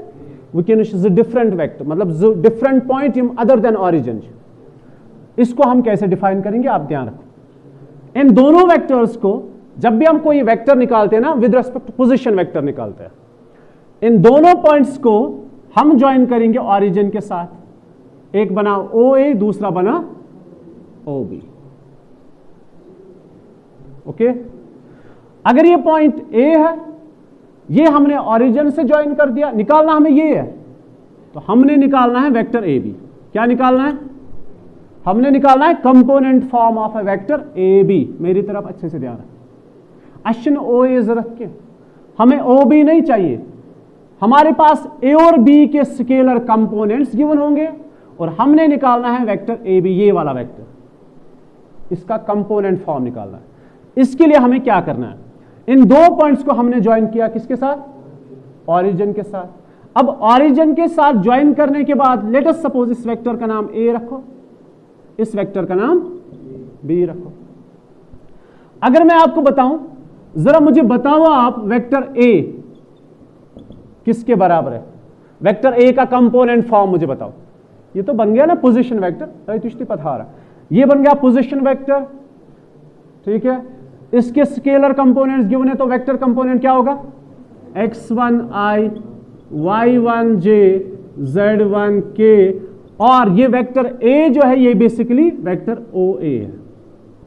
विकिनेशन इज डिफरेंट वेक्टर, मतलब different point other than origin. इसको हम कैसे डिफाइन करेंगे आप ध्यान रखो। इन दोनों वेक्टर्स को जब भी हम कोई वेक्टर निकालते हैं ना with respect to position vector निकालते हैं, इन दोनों पॉइंट्स को हम ज्वाइन करेंगे ऑरिजिन के साथ, एक बना ओ ए दूसरा बना ओ बी, ओके। अगर ये पॉइंट ए है, ये हमने ऑरिजिन से ज्वाइन कर दिया, निकालना हमें ये है, तो हमने निकालना है वेक्टर ए बी। क्या निकालना है, हमने निकालना है component form of a vector A B. मेरी तरफ अच्छे से ध्यान रखें, अश्न ओ ए जरूरत के, हमें ओ बी नहीं चाहिए, हमारे पास ए और बी के स्केलर कंपोनेंट्स गिवन होंगे और हमने निकालना है वेक्टर ए बी, ये वाला वेक्टर, इसका कंपोनेंट फॉर्म निकालना है। इसके लिए हमें क्या करना है, इन दो पॉइंट्स को हमने ज्वाइन किया किसके साथ, ऑरिजिन के साथ। अब ऑरिजिन के साथ ज्वाइन करने के बाद लेट अस सपोज इस वेक्टर का नाम ए रखो, इस वेक्टर का नाम बी रखो। अगर मैं आपको बताऊं, जरा मुझे बताओ आप वेक्टर ए किसके बराबर है, वेक्टर ए का कंपोनेंट फॉर्म मुझे बताओ। ये तो बन गया ना पोजीशन वेक्टर, तुष्टि पथारा, ये बन गया पोजीशन वेक्टर, ठीक है, इसके स्केलर कंपोनेंट्स गिवन है तो वेक्टर कंपोनेंट क्या होगा, x1i y1j z1k, और ये वेक्टर a जो है ये बेसिकली वेक्टर OA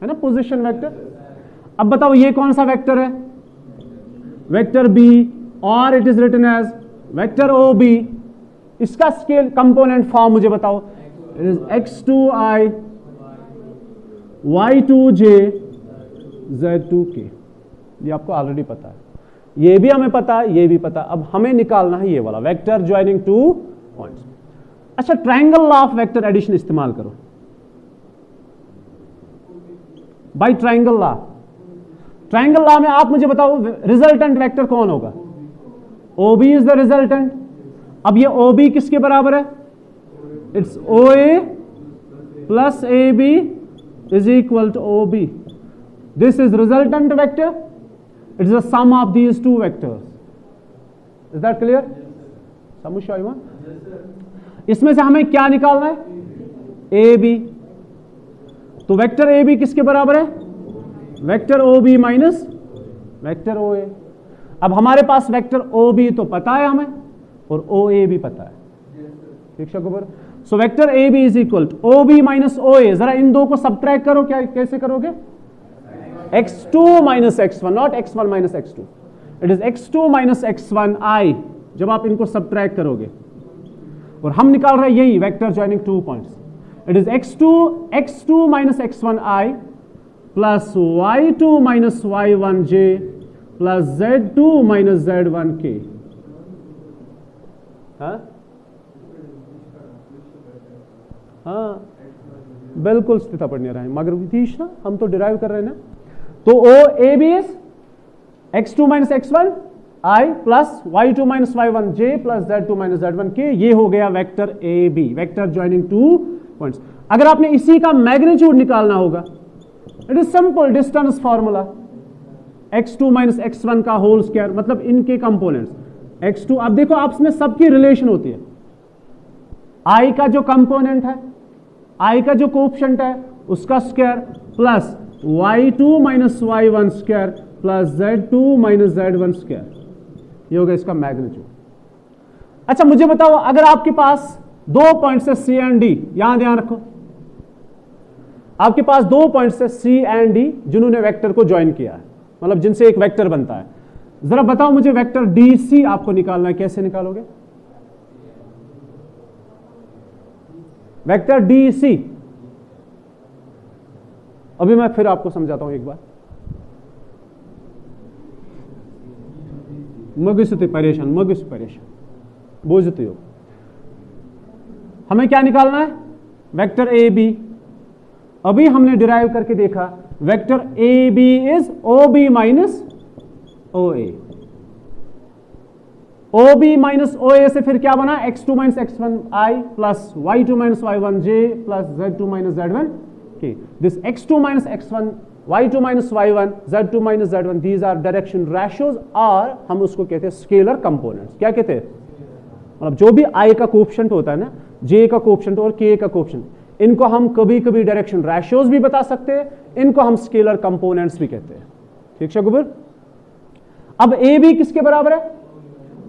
है ना, पोजीशन वेक्टर। अब बताओ ये कौन सा वेक्टर है, वेक्टर B, और it is written as vector OB। इसका स्केल कंपोनेंट फॉर्म मुझे बताओ, it is x2i y2j z2k। ये आपको ऑलरेडी पता है, ये भी हमें पता है, ये भी पता है। अब हमें निकालना है ये वाला वेक्टर ज्वाइनिंग टू पॉइंट्स। अच्छा, triangle law of vector addition इस्तेमाल करो by triangle law. Triangle law में आप मुझे बताओ रिजल्टेंट वेक्टर कौन होगा, OB इज द रिजल्टेंट। अब ये OB किसके बराबर है, it's OA plus AB is equal to OB। This is resultant vector, it is the sum of these two vectors. Is that clear? Samusha, you want? इसमें से हमें क्या निकालना है, AB। तो वेक्टर AB किसके बराबर है, vector OB minus vector OA। अब हमारे पास वेक्टर OB तो पता है हमें, और OA भी पता है, ठीक है। So vector AB is equal to OB minus OA। जरा इन दो को सबट्रैक्ट करो, क्या कैसे करोगे, x2 minus x1, not x1 minus x2, it is x2 minus x1i। जब आप इनको सबट्रैक्ट करोगे, और हम निकाल रहे हैं यही vector joining two points, it is x2 minus x1i plus y2 minus y1j plus z2 minus z1k। हाँ बिल्कुल स्थिता पढ़ने रहे हैं, मगर विधीश ना हम तो डिराइव कर रहे हैं ना। तो OAB is x2 minus x1i plus y2 minus y1j plus z2 minus z1k। ये हो गया vector AB, vector joining two points. अगर आपने इसी का मैग्नीट्यूड निकालना होगा, it is simple distance formula, x2 minus x1 का होल स्क्वायर, मतलब इनके कंपोनेंट्स x2। अब देखो आपस में सबकी रिलेशन होती है, i का जो कंपोनेंट है, i का जो कोएफिशिएंट है उसका square plus y2 minus y1 square plus z2 minus z1 square, ये होगा इसका मैग्नीट्यूड। अच्छा मुझे बताओ, अगर आपके पास दो पॉइंट्स है C एंड D, यहां ध्यान रखो, आपके पास दो पॉइंट्स है C एंड D जिन्होंने वेक्टर को ज्वाइन किया है, मतलब जिनसे एक वेक्टर बनता है। जरा बताओ मुझे वेक्टर DC आपको निकालना है, कैसे निकालोगे वेक्टर DC? अभी मैं फिर आपको समझाता हूं एक बार, मगिस्ते परेशान बोझते हो। हमें क्या निकालना है, वेक्टर AB। अभी हमने डिराइव करके देखा, vector AB is OB minus OA। OB minus OA से फिर क्या बना, x2 minus x1i plus y2 minus y1j plus z2 minus z1k। This x2 minus x1, y2 minus y1, z2 minus z1, these are direction ratios, और हम उसको कहते हैं scalar components. क्या कहते हैं, मतलब जो भी i का कोएफिशिएंट होता है ना, j का कोएफिशिएंट और k का कोएफिशिएंट, इनको हम कभी कभी डायरेक्शन रेशियोज भी बता सकते हैं, इनको हम स्केलर कंपोनेंट्स भी कहते हैं, ठीक है गुबर। अब AB किसके बराबर है,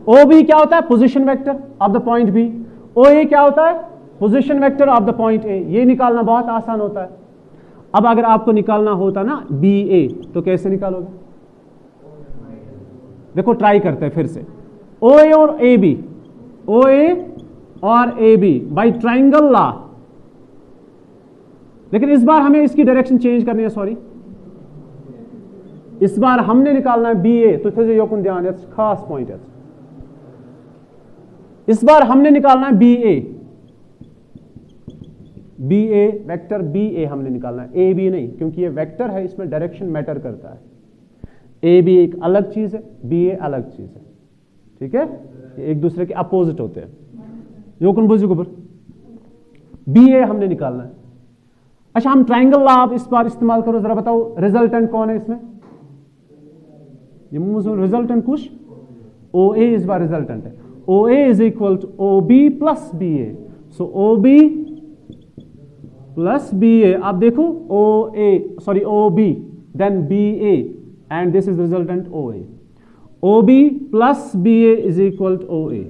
OB क्या होता है, position vector of the point B। OA क्या होता है, position vector of the point A। ये निकालना बहुत आसान होता है। अब अगर आपको निकालना होता ना BA, तो कैसे निकालोगे, देखो ट्राई करते हैं फिर से, OA और AB, OA और AB बाय ट्रायंगल लॉ। लेकिन इस बार हमें इसकी डायरेक्शन चेंज करनी है, सॉरी, इस बार हमने निकालना है BA। तो फिर योकुन ध्यान है, खास पॉइंट है, इस बार हमने निकालना है BA, वेक्टर BA हमने निकालना है, AB नहीं, क्योंकि ये वेक्टर है, इसमें डायरेक्शन मैटर करता है। AB एक अलग चीज है, BA अलग चीज है, ठीक है, एक दूसरे के अपोजिट होते हैं। योकुन बुझ गुबर, BA हमने निकालना है। अच्छा हम ट्रायंगल लॉ आप इस बार इस्तेमाल करो, जरा बताओ रिजल्टेंट कौन है इसमें, रिजल्टेंट कुछ OA इस बार रिजल्टेंट है। OA is equal to OB plus BA। So OB plus BA, आप देखो OB then BA, and this is resultant OA. OB plus BA is equal to OA.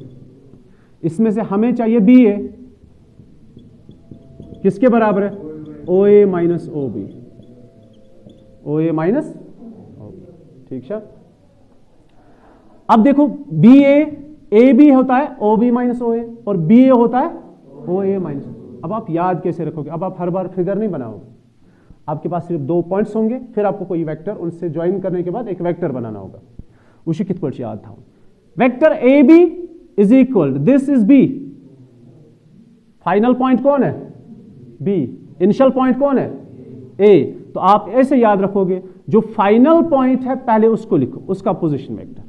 इसमें से हमें चाहिए BA, किसके बराबर है? OA minus OB, OA minus OB, ठीक है। अब देखो BA AB होता है OB माइनस OA और BA होता है OA माइनस। अब आप याद कैसे रखोगे? अब आप हर बार फिगर नहीं बनाओगे, आपके पास सिर्फ 2 पॉइंट्स होंगे, फिर आपको कोई वेक्टर उनसे ज्वाइन करने के बाद एक वेक्टर बनाना होगा। उसी कित पड़ याद था। Vector A B is equal, this is B, final point कौन है? बी, इनिशियल पॉइंट कौन है? ए। तो आप ऐसे याद रखोगे, जो फाइनल पॉइंट है पहले उसको लिखो, उसका पोजीशन वेक्टर,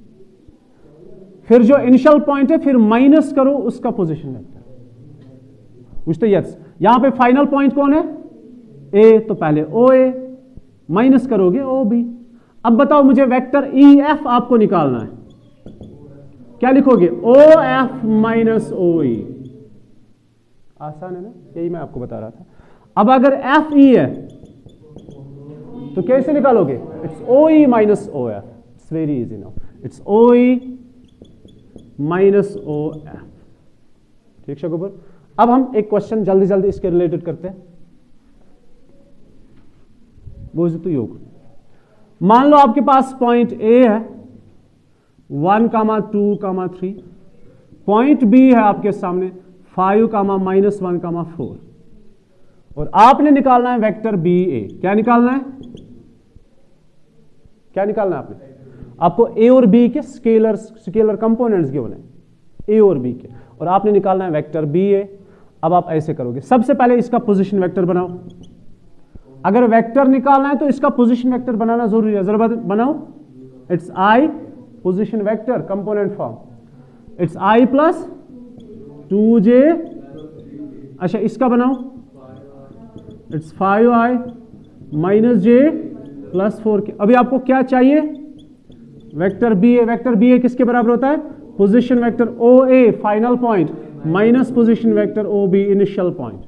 फिर जो इनिशियल पॉइंट है फिर माइनस करो उसका पोजीशन वेक्टर। पूछते यस, यहां पे फाइनल पॉइंट कौन है? ए, तो पहले ओ ए माइनस करोगे ओ बी। अब बताओ मुझे वेक्टर ई एफ आपको निकालना है, क्या लिखोगे? ओ एफ माइनस ओ ई। आसान है ना, यही मैं आपको बता रहा था। अब अगर एफ ई है तो कैसे निकालोगे? It's O E minus O F, it's very easy now, it's O E minus O F. ठीक है गोबर। अब हम एक क्वेश्चन जल्दी जल्दी इसके रिलेटेड करते हैं। बोझ योग, मान लो आपके पास पॉइंट ए है 1, 2, 3, पॉइंट बी है आपके सामने 5, -1, 4, और आपने निकालना है वेक्टर बी ए। क्या निकालना है? क्या निकालना है आपने? आपको ए और बी के स्केलर कंपोनेंट्स गिवन है, ए और बी के, और आपने निकालना है वेक्टर बी ए। अब आप ऐसे करोगे, सबसे पहले इसका पोजीशन वेक्टर बनाओ। अगर वेक्टर निकालना है तो इसका पोजीशन वेक्टर बनाना जरूरी है, जरा बनाओ। It's I position vector component form, it's I plus 2j। अच्छा इसका बनाओ, it's 5i minus j plus 4k। अभी आपको क्या चाहिए? Vector B A. Vector B A किसके बराबर होता है? Position vector O A final point minus position vector O B initial point.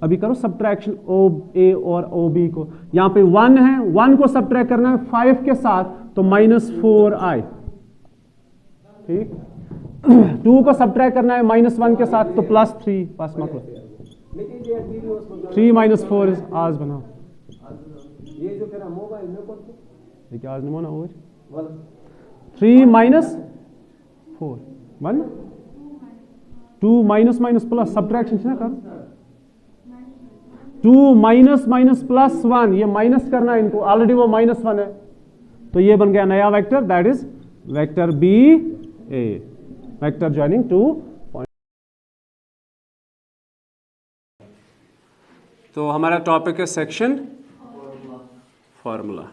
अभी करो सब्ट्रैक्शन ओ ए और ओ बी को। यहां पे 1 है, 1 को सब्ट्रैक्ट करना है 5 के साथ, तो -4i। ठीक, 2 को सब्ट्रैक्ट करना है -1 के साथ, तो +3। पास मार्क 3 - 4 इज आज बनाओ। ये जो करा मोबाइल में कौन ये क्या आज नहीं होना और 3 - 4 1 2 माइनस प्लस सब्ट्रैक्शन ना कर, 2 माइनस +1, ये माइनस करना है इनको, ऑलरेडी वो -1 है, तो ये बन गया नया vector, that is vector B A, vector joining 2 point. तो हमारा टॉपिक है सेक्शन फॉर्मूला।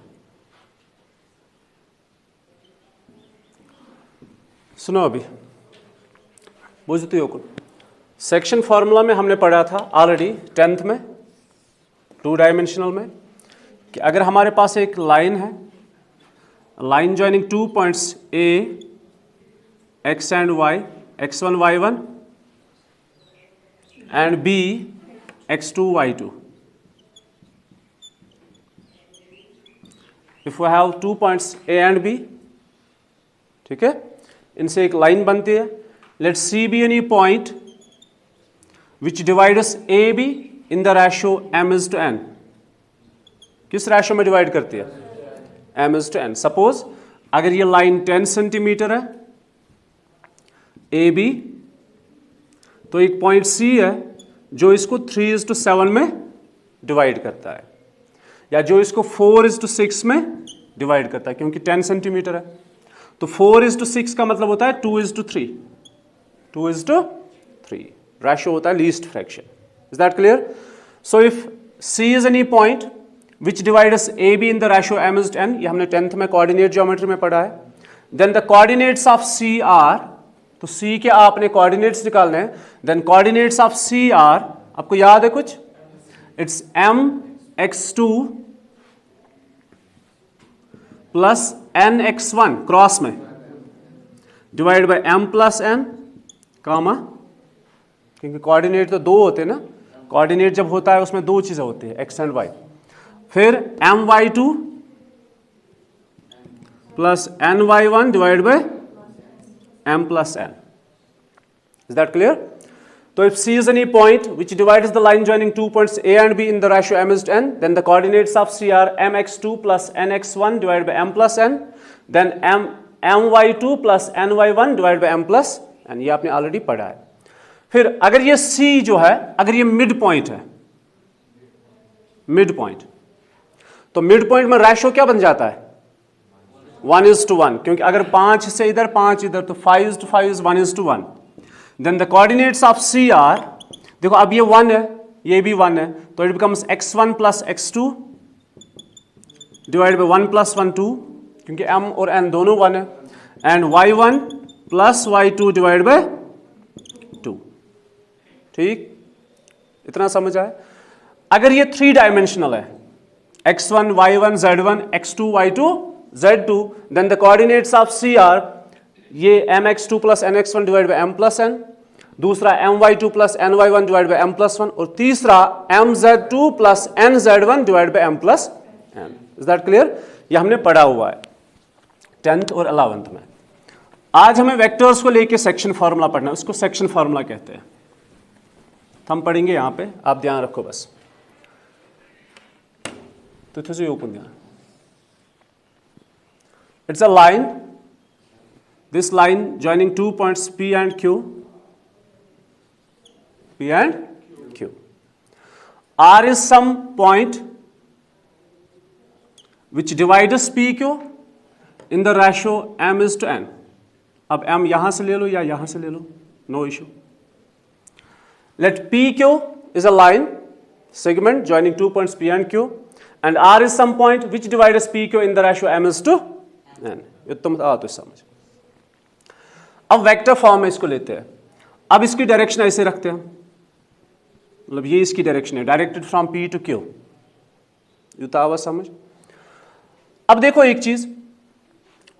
सुनो अभी बुझते हो, सेक्शन फॉर्मूला में हमने पढ़ा था ऑलरेडी 10th में 2 डायमेंशनल में, कि अगर हमारे पास एक लाइन है, line joining 2 points A x and y, x1 y1 and B x2 y2. If we have 2 points A and B, ठीक है, इनसे एक लाइन बनती है। Let C be any point which divides AB in the ratio m is to n. किस ratio में divide करती है? m is to n. Suppose अगर ये लाइन 10 सेंटीमीटर है AB, तो एक पॉइंट C है जो इसको 3:7 में डिवाइड करता है, या जो इसको 4:6 में डिवाइड करता है, क्योंकि 10 सेंटीमीटर है। तो 4:6 का मतलब होता है 2:3, 2:3 रेशो होता है least fraction. Is that clear? So if C is any point which divides AB in the ratio m is to n, ये हमने 10th में कोऑर्डिनेट ज्योमेट्री में पढ़ा है। Then the coordinates of C are, तो C के आपने coordinates निकालने हैं। Then coordinates of C are, आपको याद है कुछ? It's m x2 plus n x1 cross में divide by m plus n comma, क्योंकि कोऑर्डिनेट तो 2 होते हैं ना, कोऑर्डिनेट जब होता है उसमें 2 चीजें होती है x एंड y। फिर my2 plus ny1 divide by m plus n. Is that clear? So if C is any point which divides the line joining 2 points A and B in the ratio m is to n, then the coordinates of C are mx2 plus nx1 divided by m plus n, then my2 plus ny1 divided by m plus n. ये आपने already पढ़ा है. फिर अगर ये C जो है, अगर ये मिड पॉइंट है, मिड पॉइंट, तो मिड पॉइंट में रेशो क्या बन जाता है? 1:1, क्योंकि अगर 5 से इधर 5 इधर तो 5:5 is 1:1. Then the coordinates of C are, देखो अब ये 1 है, ये भी 1 है, तो it becomes x1 plus x2 divide by 1 plus 1 2, क्योंकि m और n दोनों 1 है, and y1 plus y2 divide by 2. ठीक, इतना समझ आया? अगर ये 3 डायमेंशनल है, x1 y1 z1 x2 y2 z2, then the coordinates of C are ये mx2 plus nx1 divide by m plus n, दूसरा my2 plus ny1 divide by m plus 1, और तीसरा mz2 plus nz1 divide by m plus n. Is that clear? ये हमने पढ़ा हुआ है 10th और 11th में. आज हमें वेक्टर्स को लेके सेक्शन फार्मूला पढ़ना है, उसको सेक्शन फार्मूला कहते हैं. हम पढ़ेंगे यहां पे, आप ध्यान रखो बस. तो तुझे ओपन ध्यान. It's a line, this line joining 2 points P and Q, P and Q. R is some point which divides PQ in the ratio m is to n. अब m यहां से ले लो या यहां से ले लो, no issue. Let PQ is a line segment joining 2 points P and Q, and R is some point which divides PQ in the ratio m is to n. ये तुम तो समझ. अब वेक्टर फॉर्म में इसको लेते हैं. अब इसकी डायरेक्शन ऐसे रखते हैं, मतलब ये इसकी डायरेक्शन है, directed from P to Q. युतावा समझ. अब देखो एक चीज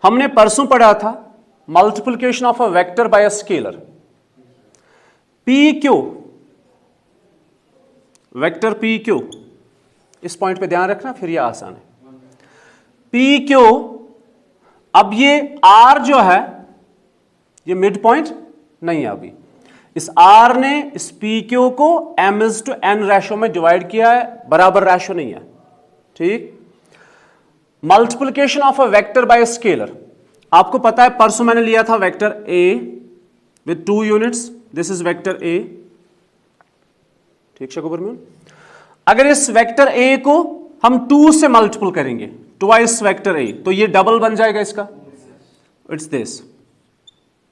हमने परसों पढ़ा था, multiplication of a vector by a scalar. PQ, vector PQ, इस पॉइंट पे ध्यान रखना, फिर ये आसान है. PQ, अब ये R जो है ये मिड पॉइंट नहीं है अभी. इस R ने इस PQ को m is to n ratio में डिवाइड किया है, बराबर रेशो नहीं है. ठीक. Multiplication of a vector bye scalar, आपको पता है परसों मैंने लिया था vector A with 2 units. This is vector A. ठीक शकूबर. अगर इस वेक्टर A को हम 2 से मल्टीपल करेंगे, ट्वाइस वेक्टर A, तो ये डबल बन जाएगा इसका. इट्स दिस,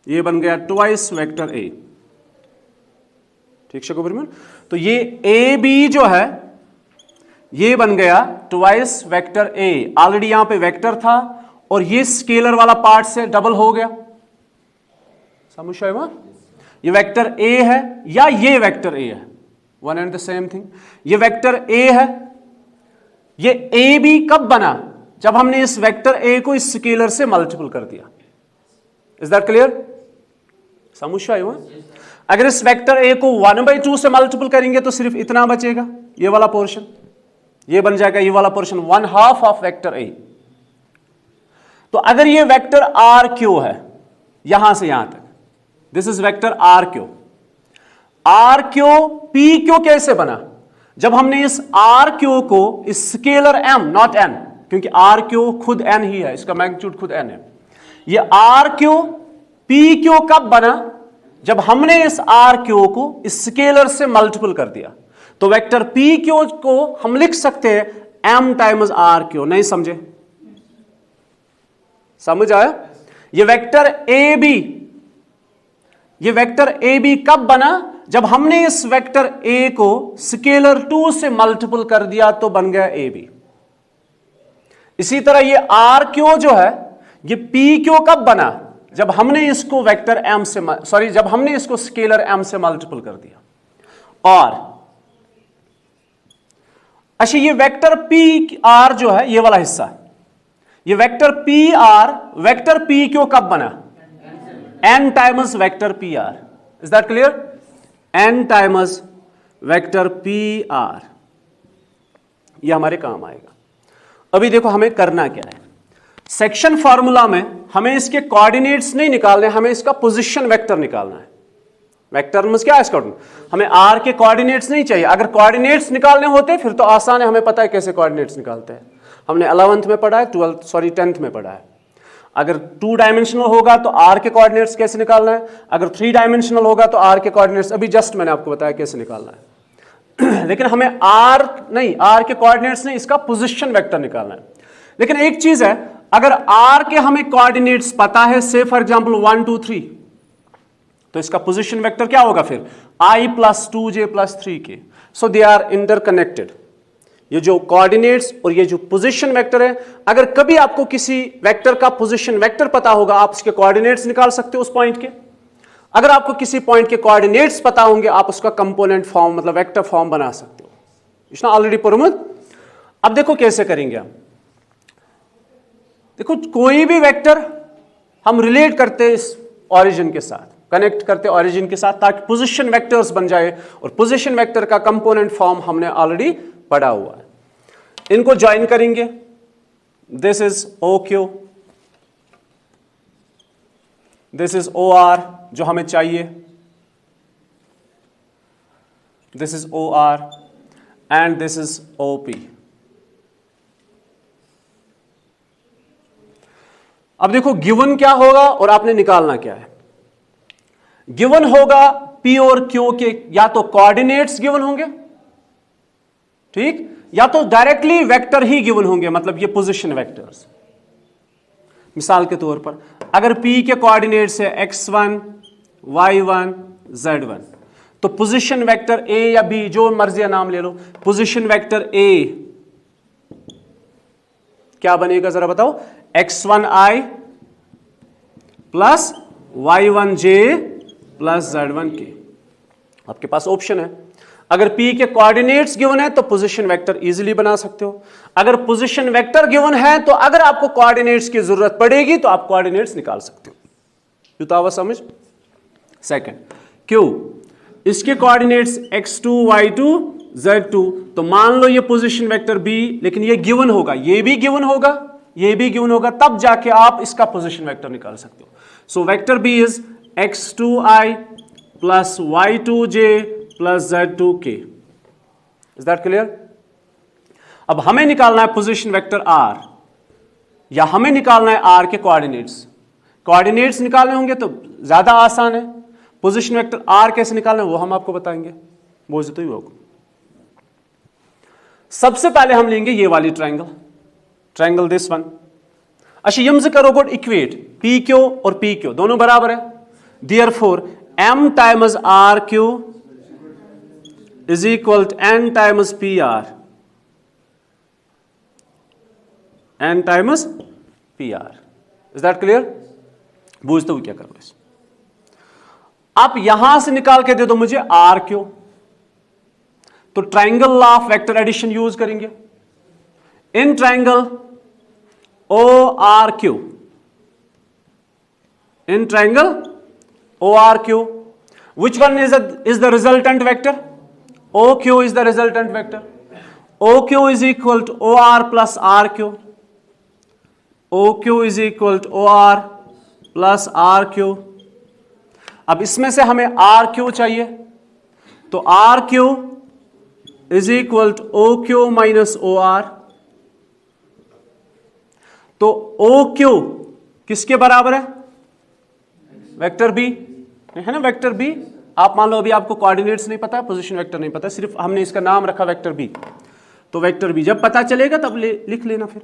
ये बन गया ट्वाइस वेक्टर A. ठीक शकूबर. तो ये AB जो है ये बन गया ट्वाइस वेक्टर A. ऑलरेडी यहां पे वेक्टर था और ये स्केलर वाला पार्ट से डबल हो गया. समझ आया? ये वेक्टर A है या ये वेक्टर A है, one and the same thing. ये वेक्टर A है. ये AB कब बना? जब हमने इस वेक्टर A को इस स्केलर से मल्टीपल कर दिया. Is that clear? समझ आया? अगर इस वेक्टर A को 1/2 से मल्टीपल करेंगे तो सिर्फ इतना बचेगा, ये वाला पोर्शन, ये बन जाएगा ये वाला पोर्शन 1/2 ऑफ वेक्टर A. तो अगर ये वेक्टर RQ है यहां से यहां तक, this is vector RQ. RQ PQ कैसे बना? जब हमने इस RQ को इस स्केलर m, नॉट n, क्योंकि RQ खुद n ही है, इसका मैग्नीट्यूड खुद n है. ये RQ PQ कब बना? जब हमने इस RQ को इस स्केलर से मल्टीपल कर दिया. तो वेक्टर PQ को हम लिख सकते हैं m टाइम्स RQ. नहीं समझे? समझ आया? ये वेक्टर AB, ये वेक्टर AB कब बना? जब हमने इस वेक्टर A को स्केलर 2 से मल्टीपल कर दिया तो बन गया AB. इसी तरह ये RQ जो है ये PQ कब बना? जब हमने इसको वेक्टर m से जब हमने इसको स्केलर m से मल्टीपल कर दिया. और अच्छा ये वेक्टर PR जो है ये वाला हिस्सा, ये वेक्टर PR वेक्टर PQ कब बना? n times vector PR. Is that clear? n times vector PR. ये हमारे काम आएगा। अभी देखो हमें करना क्या है। सेक्शन फॉर्मूला में हमें इसके कोऑर्डिनेट्स नहीं निकालने, हमें इसका पोजीशन वेक्टर निकालना है। वेक्टर मींस क्या है इसका, हमें आर के कोऑर्डिनेट्स नहीं चाहिए। अगर कोऑर्डिनेट्स निकालने होते फिर तो आसान है, हमें पता है कैसे कोऑर्डिनेट्स निकालते हैं, हमने 11th में पढ़ा है, 10th में पढ़ा है। अगर 2 डायमेंशनल होगा तो आर के कोऑर्डिनेट्स कैसे निकालना है, अगर 3 डायमेंशनल होगा तो आर के कोऑर्डिनेट्स अभी जस्ट मैंने आपको बताया कैसे निकालना है। लेकिन हमें आर के कोऑर्डिनेट्स नहीं, इसका पोजीशन वेक्टर निकालना है। लेकिन एक चीज है, अगर आर के हमें कोऑर्डिनेट्स पता है, से फॉर एग्जांपल 1 2 3, तो इसका पोजीशन वेक्टर क्या होगा फिर, i + 2j + 3k। So they are interconnected. ये जो कोऑर्डिनेट्स और ये जो पोजीशन वेक्टर है, अगर कभी आपको किसी वेक्टर का पोजीशन वेक्टर पता होगा, आप उसके कोऑर्डिनेट्स निकाल सकते हो उस पॉइंट के। अगर आपको किसी पॉइंट के कोऑर्डिनेट्स पता होंगे, आप उसका कंपोनेंट फॉर्म मतलब वेक्टर फॉर्म बना सकते हो। इसना ऑलरेडी प्रमुख। अब देखो कैसे करेंगे हम। देखो कोई भी वेक्टर हम रिलेट करते हैं इस ओरिजिन के साथ, कनेक्ट करते हैं ओरिजिन के साथ, ताकि पोजीशन वेक्टर्स बन जाए। और पोजीशन वेक्टर का कंपोनेंट फॉर्म हमने ऑलरेडी पढ़ा हुआ है। इनको ज्वाइन करेंगे। This is OQ, this is OR जो हमें चाहिए, this is OR and this is OP। अब देखो गिवन क्या होगा और आपने निकालना क्या है। गिवन होगा P और Q के या तो कोऑर्डिनेट्स गिवन होंगे, ठीक, या तो डायरेक्टली वेक्टर ही गिवन होंगे, मतलब ये पोजीशन वेक्टर्स। मिसाल के तौर पर अगर P के कोऑर्डिनेट्स है x1 y1 z1, तो पोजीशन वेक्टर A या B जो मर्जी नाम ले लो, पोजीशन वेक्टर A क्या बनेगा जरा बताओ, x1i plus y1j plus z1k। आपके पास ऑप्शन है। अगर P के कोऑर्डिनेट्स गिवन है तो पोजीशन वेक्टर इजीली बना सकते हो। अगर पोजीशन वेक्टर गिवन है तो अगर आपको कोऑर्डिनेट्स की जरूरत पड़ेगी तो आप कोऑर्डिनेट्स निकाल सकते हो। युतावा समझ। सेकंड, Q, इसके कोऑर्डिनेट्स x2 y2 z2, तो मान लो ये पोजीशन वेक्टर B, लेकिन ये गिवन होगा, ये भी गिवन होगा, ये भी गिवन होगा, तब जाके आप इसका पोजीशन वेक्टर निकाल सकते हो। So vector B is x2i plus y2j plus z2k। Is that clear. अब हमें निकालना है पोजीशन वेक्टर R, या हमें निकालना है R के कोऑर्डिनेट्स। कोऑर्डिनेट्स निकालने होंगे तो ज्यादा आसान है। पोजीशन वेक्टर R कैसे निकालना है वो हम आपको बताएंगे। बोझ तो ही होगा। सबसे पहले हम लेंगे ये वाली ट्रायंगल दिस वन। अच्छा यम से करो गुड इक्वेट, PQ और PQ दोनों बराबर है। Therefore m times RQ is equal to n times PR, n times PR। is that clear। बूझते हुए क्या करो इस, आप यहां से निकाल के दे दो मुझे RQ, तो triangle law of vector addition use करेंगे। इन triangle ORQ, in triangle ORQ, which one is the resultant vector? OQ is the resultant vector. OQ is equal to OR plus RQ. OQ is equal to OR plus RQ. अब इसमें से हमें RQ चाहिए, तो RQ is equal to OQ minus OR। तो OQ किसके बराबर है, वेक्टर B है ना, वेक्टर B। आप मान लो अभी आपको कोऑर्डिनेट्स नहीं पता, पोजीशन वेक्टर नहीं पता, सिर्फ हमने इसका नाम रखा वेक्टर B, तो वेक्टर B जब पता चलेगा तब लिख लेना। फिर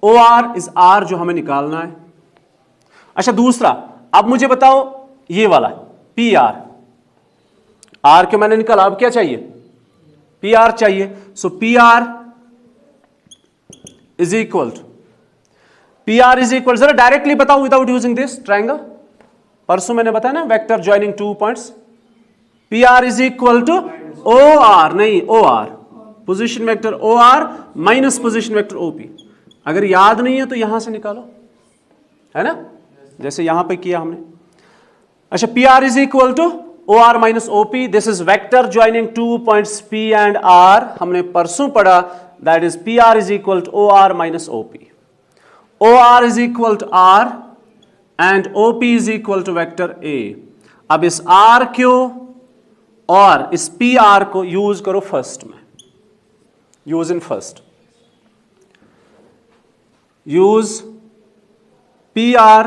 OR इज R जो हमें निकालना है। अच्छा दूसरा, अब मुझे बताओ ये वाला PR, R के मैंने निकाला, अब क्या चाहिए, PR चाहिए। So PR is equal to, PR is equal, जरा डायरेक्टली बताओ विदाउट यूजिंग दिस ट्रायंगल। परसों मैंने बताया ना vector joining 2 points. PR is equal to OR, नहीं OR, position vector OR minus position vector OP। अगर याद नहीं है तो यहां से निकालो, है ना, जैसे यहां पे किया हमने। अच्छा PR is equal to OR minus OP। This is vector joining 2 points P and R। हमने परसों पढ़ा that is PR is equal to OR minus OP. OR is equal to R and OP is equal to vector A. अब इस RQ और इस PR को use करो first में, use in first, use PR,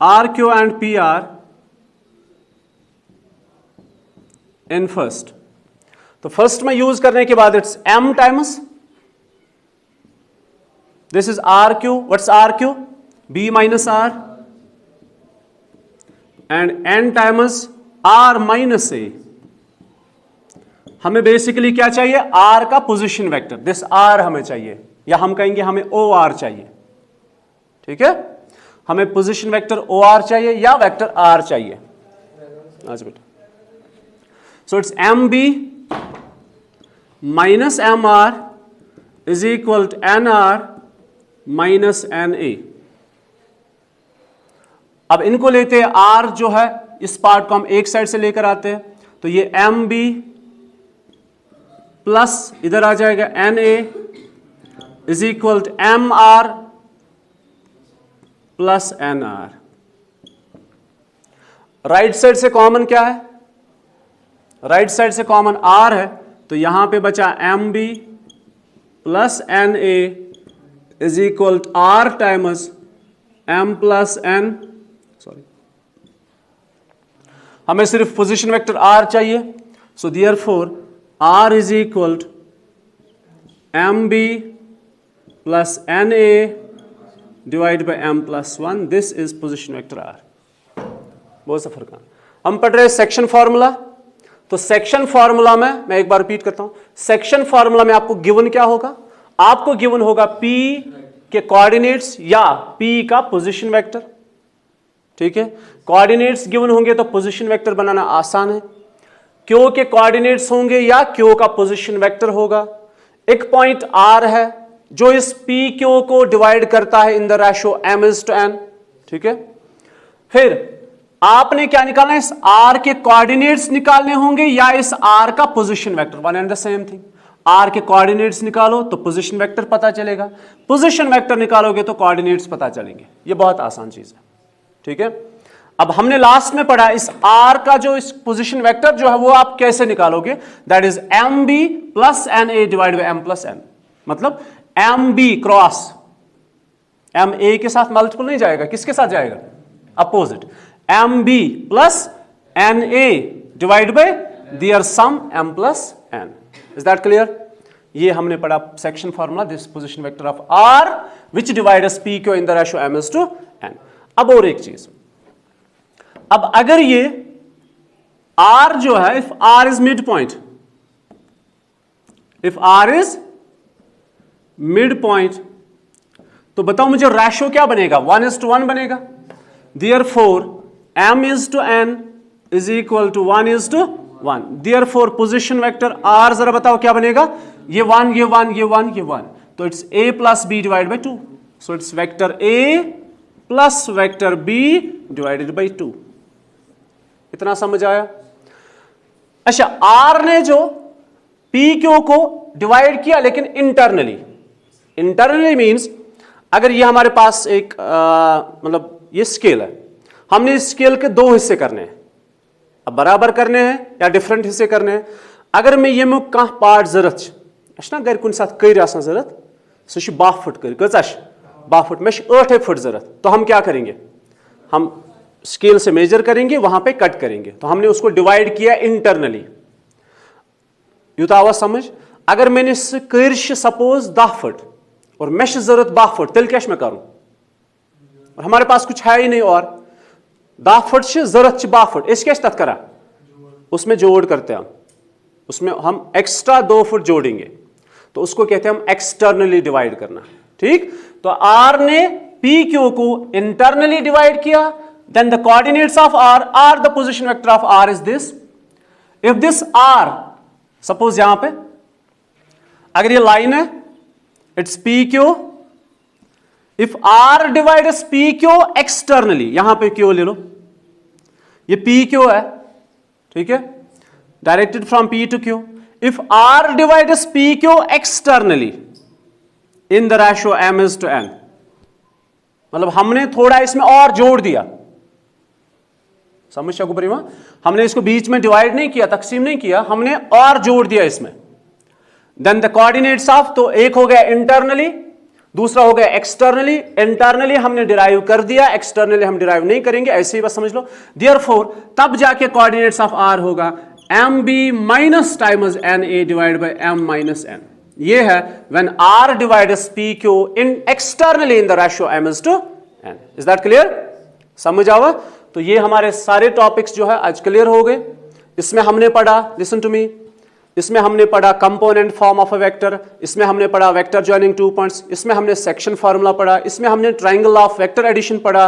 RQ and PR in first. तो first में use करने के बाद it's M times this is RQ. What's RQ? B minus R and N times R minus A. हमें basically क्या चाहिए? R का position vector, this R हमें चाहिए, या हम कहेंगे हमें OR चाहिए, ठीक है? हमें पोजीशन वेक्टर OR चाहिए या वेक्टर R चाहिए। आज बेटा, so it's MB minus MR is equal to NR minus NA। अब इनको लेते हैं, R जो है इस पार्ट को हम एक साइड से लेकर आते हैं, तो ये MB प्लस इधर आ जाएगा NA is equal to MR plus NR। Right side से कॉमन क्या है? राइट साइड से कॉमन R है, तो यहां पे बचा MB plus NA is equal to R times M plus N, sorry, हमें सिर्फ पोजीशन वेक्टर R चाहिए, so therefore R is equal to MB plus NA divided by M plus 1, this is position vector R। बहुत सा फर्क है। हम पढ़ रहे हैं सेक्शन फॉर्मूला, तो सेक्शन फॉर्मूला में मैं एक बार रिपीट करता हूं, सेक्शन फॉर्मूला में आपको गिवन क्या होगा? आपको गिवन होगा P के कोऑर्डिनेट्स या P का पोजीशन वेक्टर, ठीक है? कोऑर्डिनेट्स गिवन होंगे तो पोजीशन वेक्टर बनाना आसान है। Q के कोऑर्डिनेट्स होंगे या Q का पोजीशन वेक्टर होगा। एक पॉइंट R है जो इस PQ को डिवाइड करता है इन द रेशियो M/N, ठीक है? फिर आपने क्या निकालना है? इस R के कोऑर्डिनेट्स निकालने होंगे या इस R का position vector, one and the same thing. R के कोऑर्डिनेट्स निकालो तो पोजीशन वेक्टर पता चलेगा, पोजीशन वेक्टर निकालोगे तो कोऑर्डिनेट्स पता चलेंगे। ये बहुत आसान चीज है, ठीक है? अब हमने लास्ट में पढ़ा इस R का जो इस पोजीशन वेक्टर जो है वो आप कैसे निकालोगे? That is MB plus NA divide by M plus N। मतलब MB क्रॉस MA के साथ मल्टीपल नहीं जाएगा, किसके साथ जाएगा? Opposite. MB plus NA divide by their sum M plus N। Is that clear? ये हमने पढ़ा section formula, this position vector of R which divides PQ in the ratio M/N। अब और एक चीज, अब अगर ये R जो है, if R is midpoint, if R is midpoint, तो बताओ मुझे रेशियो क्या बनेगा? 1:1 बनेगा। Therefore M/N is equal to 1:1। Therefore position vector R जरा बताओ क्या बनेगा? ये 1, ये 1, ये 1, ये 1, तो it's A plus B divide by 2, so it's vector A plus vector B divided by 2। इतना समझ आया? अच्छा, R ने जो PQ को डिवाइड किया लेकिन इंटरनली, इंटरनली मीन्स अगर ये हमारे पास एक मतलब ये स्केल है, हमने इस स्केल के दो हिस्से करने हैं, अब बराबर करने हैं या डिफरेंट हिस्से करने हैं। अगर मैं ये कह पार्ट जरूरत ना गर कुछ साथ कर जरूरत, सह 12 फुट कर, कच 12 फुट, मैं 8 फुट जरूरत, तो हम क्या करेंगे? हम स्केल से मेजर करेंगे, वहां पे कट करेंगे, तो हमने उसको डिवाइड किया इंटरनली। यूता आवा समझ? अगर मैंने कर सपोज 10 फुट और मे जरूरत 12 फुट, तेल क्या मैं करूं? और हमारे पास कुछ है ही नहीं, और 10 फुट जरूरत 12 फुट, इस क्या तथ करा? उसमें जोड़ करते हैं, उसमें हम एक्स्ट्रा 2 फुट जोड़ेंगे, तो उसको कहते हैं हम एक्सटर्नली डिवाइड करना, ठीक? तो R ने PQ को इंटरनली डिवाइड किया, then the coordinates of R, the position vector of R is this. If this R, suppose यहां पे अगर ये लाइन है, it's PQ. If R divides PQ externally, यहां पे Q ले लो, ये PQ है, ठीक है, directed from P to Q. If R divides PQ externally, in the ratio m is to n, मतलब हमने थोड़ा इसमें और जोड़ दिया, समझ सकूं परिमा, हमने इसको बीच में डिवाइड नहीं किया, तकसीम नहीं किया, हमने और जोड़ दिया इसमें। देन द कोऑर्डिनेट्स ऑफ, तो एक हो गया इंटरनली, दूसरा हो गया एक्सटर्नली। इंटरनली हमने डिराइव कर दिया, एक्सटर्नली हम डिराइव नहीं करेंगे, ऐसे ही बस समझ लो। देयरफॉर तब जाके कोऑर्डिनेट्स ऑफ r होगा mb minus times na divide by m minus n। ये है when r divides pq in externally in the ratio m is to n। Is that clear? समझ आवा? तो ये हमारे सारे टॉपिक्स जो है आज क्लियर हो गए। इसमें हमने पढ़ा, लिसन टू मी, इसमें हमने पढ़ा component form of a vector, इसमें हमने पढ़ा वेक्टर जॉइनिंग टू पॉइंट्स, इसमें हमने सेक्शन फार्मूला पढ़ा, इसमें हमने ट्रायंगल ऑफ वेक्टर एडिशन पढ़ा,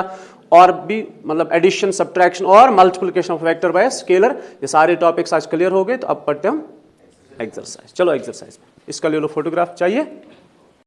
और भी मतलब एडिशन, सब्ट्रैक्शन और multiplication of vector by scalar. ये सारे टॉपिक्स आज क्लियर हो गए। तो अब पढ़ते हम एक्सरसाइज। चलो एक्सरसाइज, इसका ले लो फोटोग्राफ, चाहिए?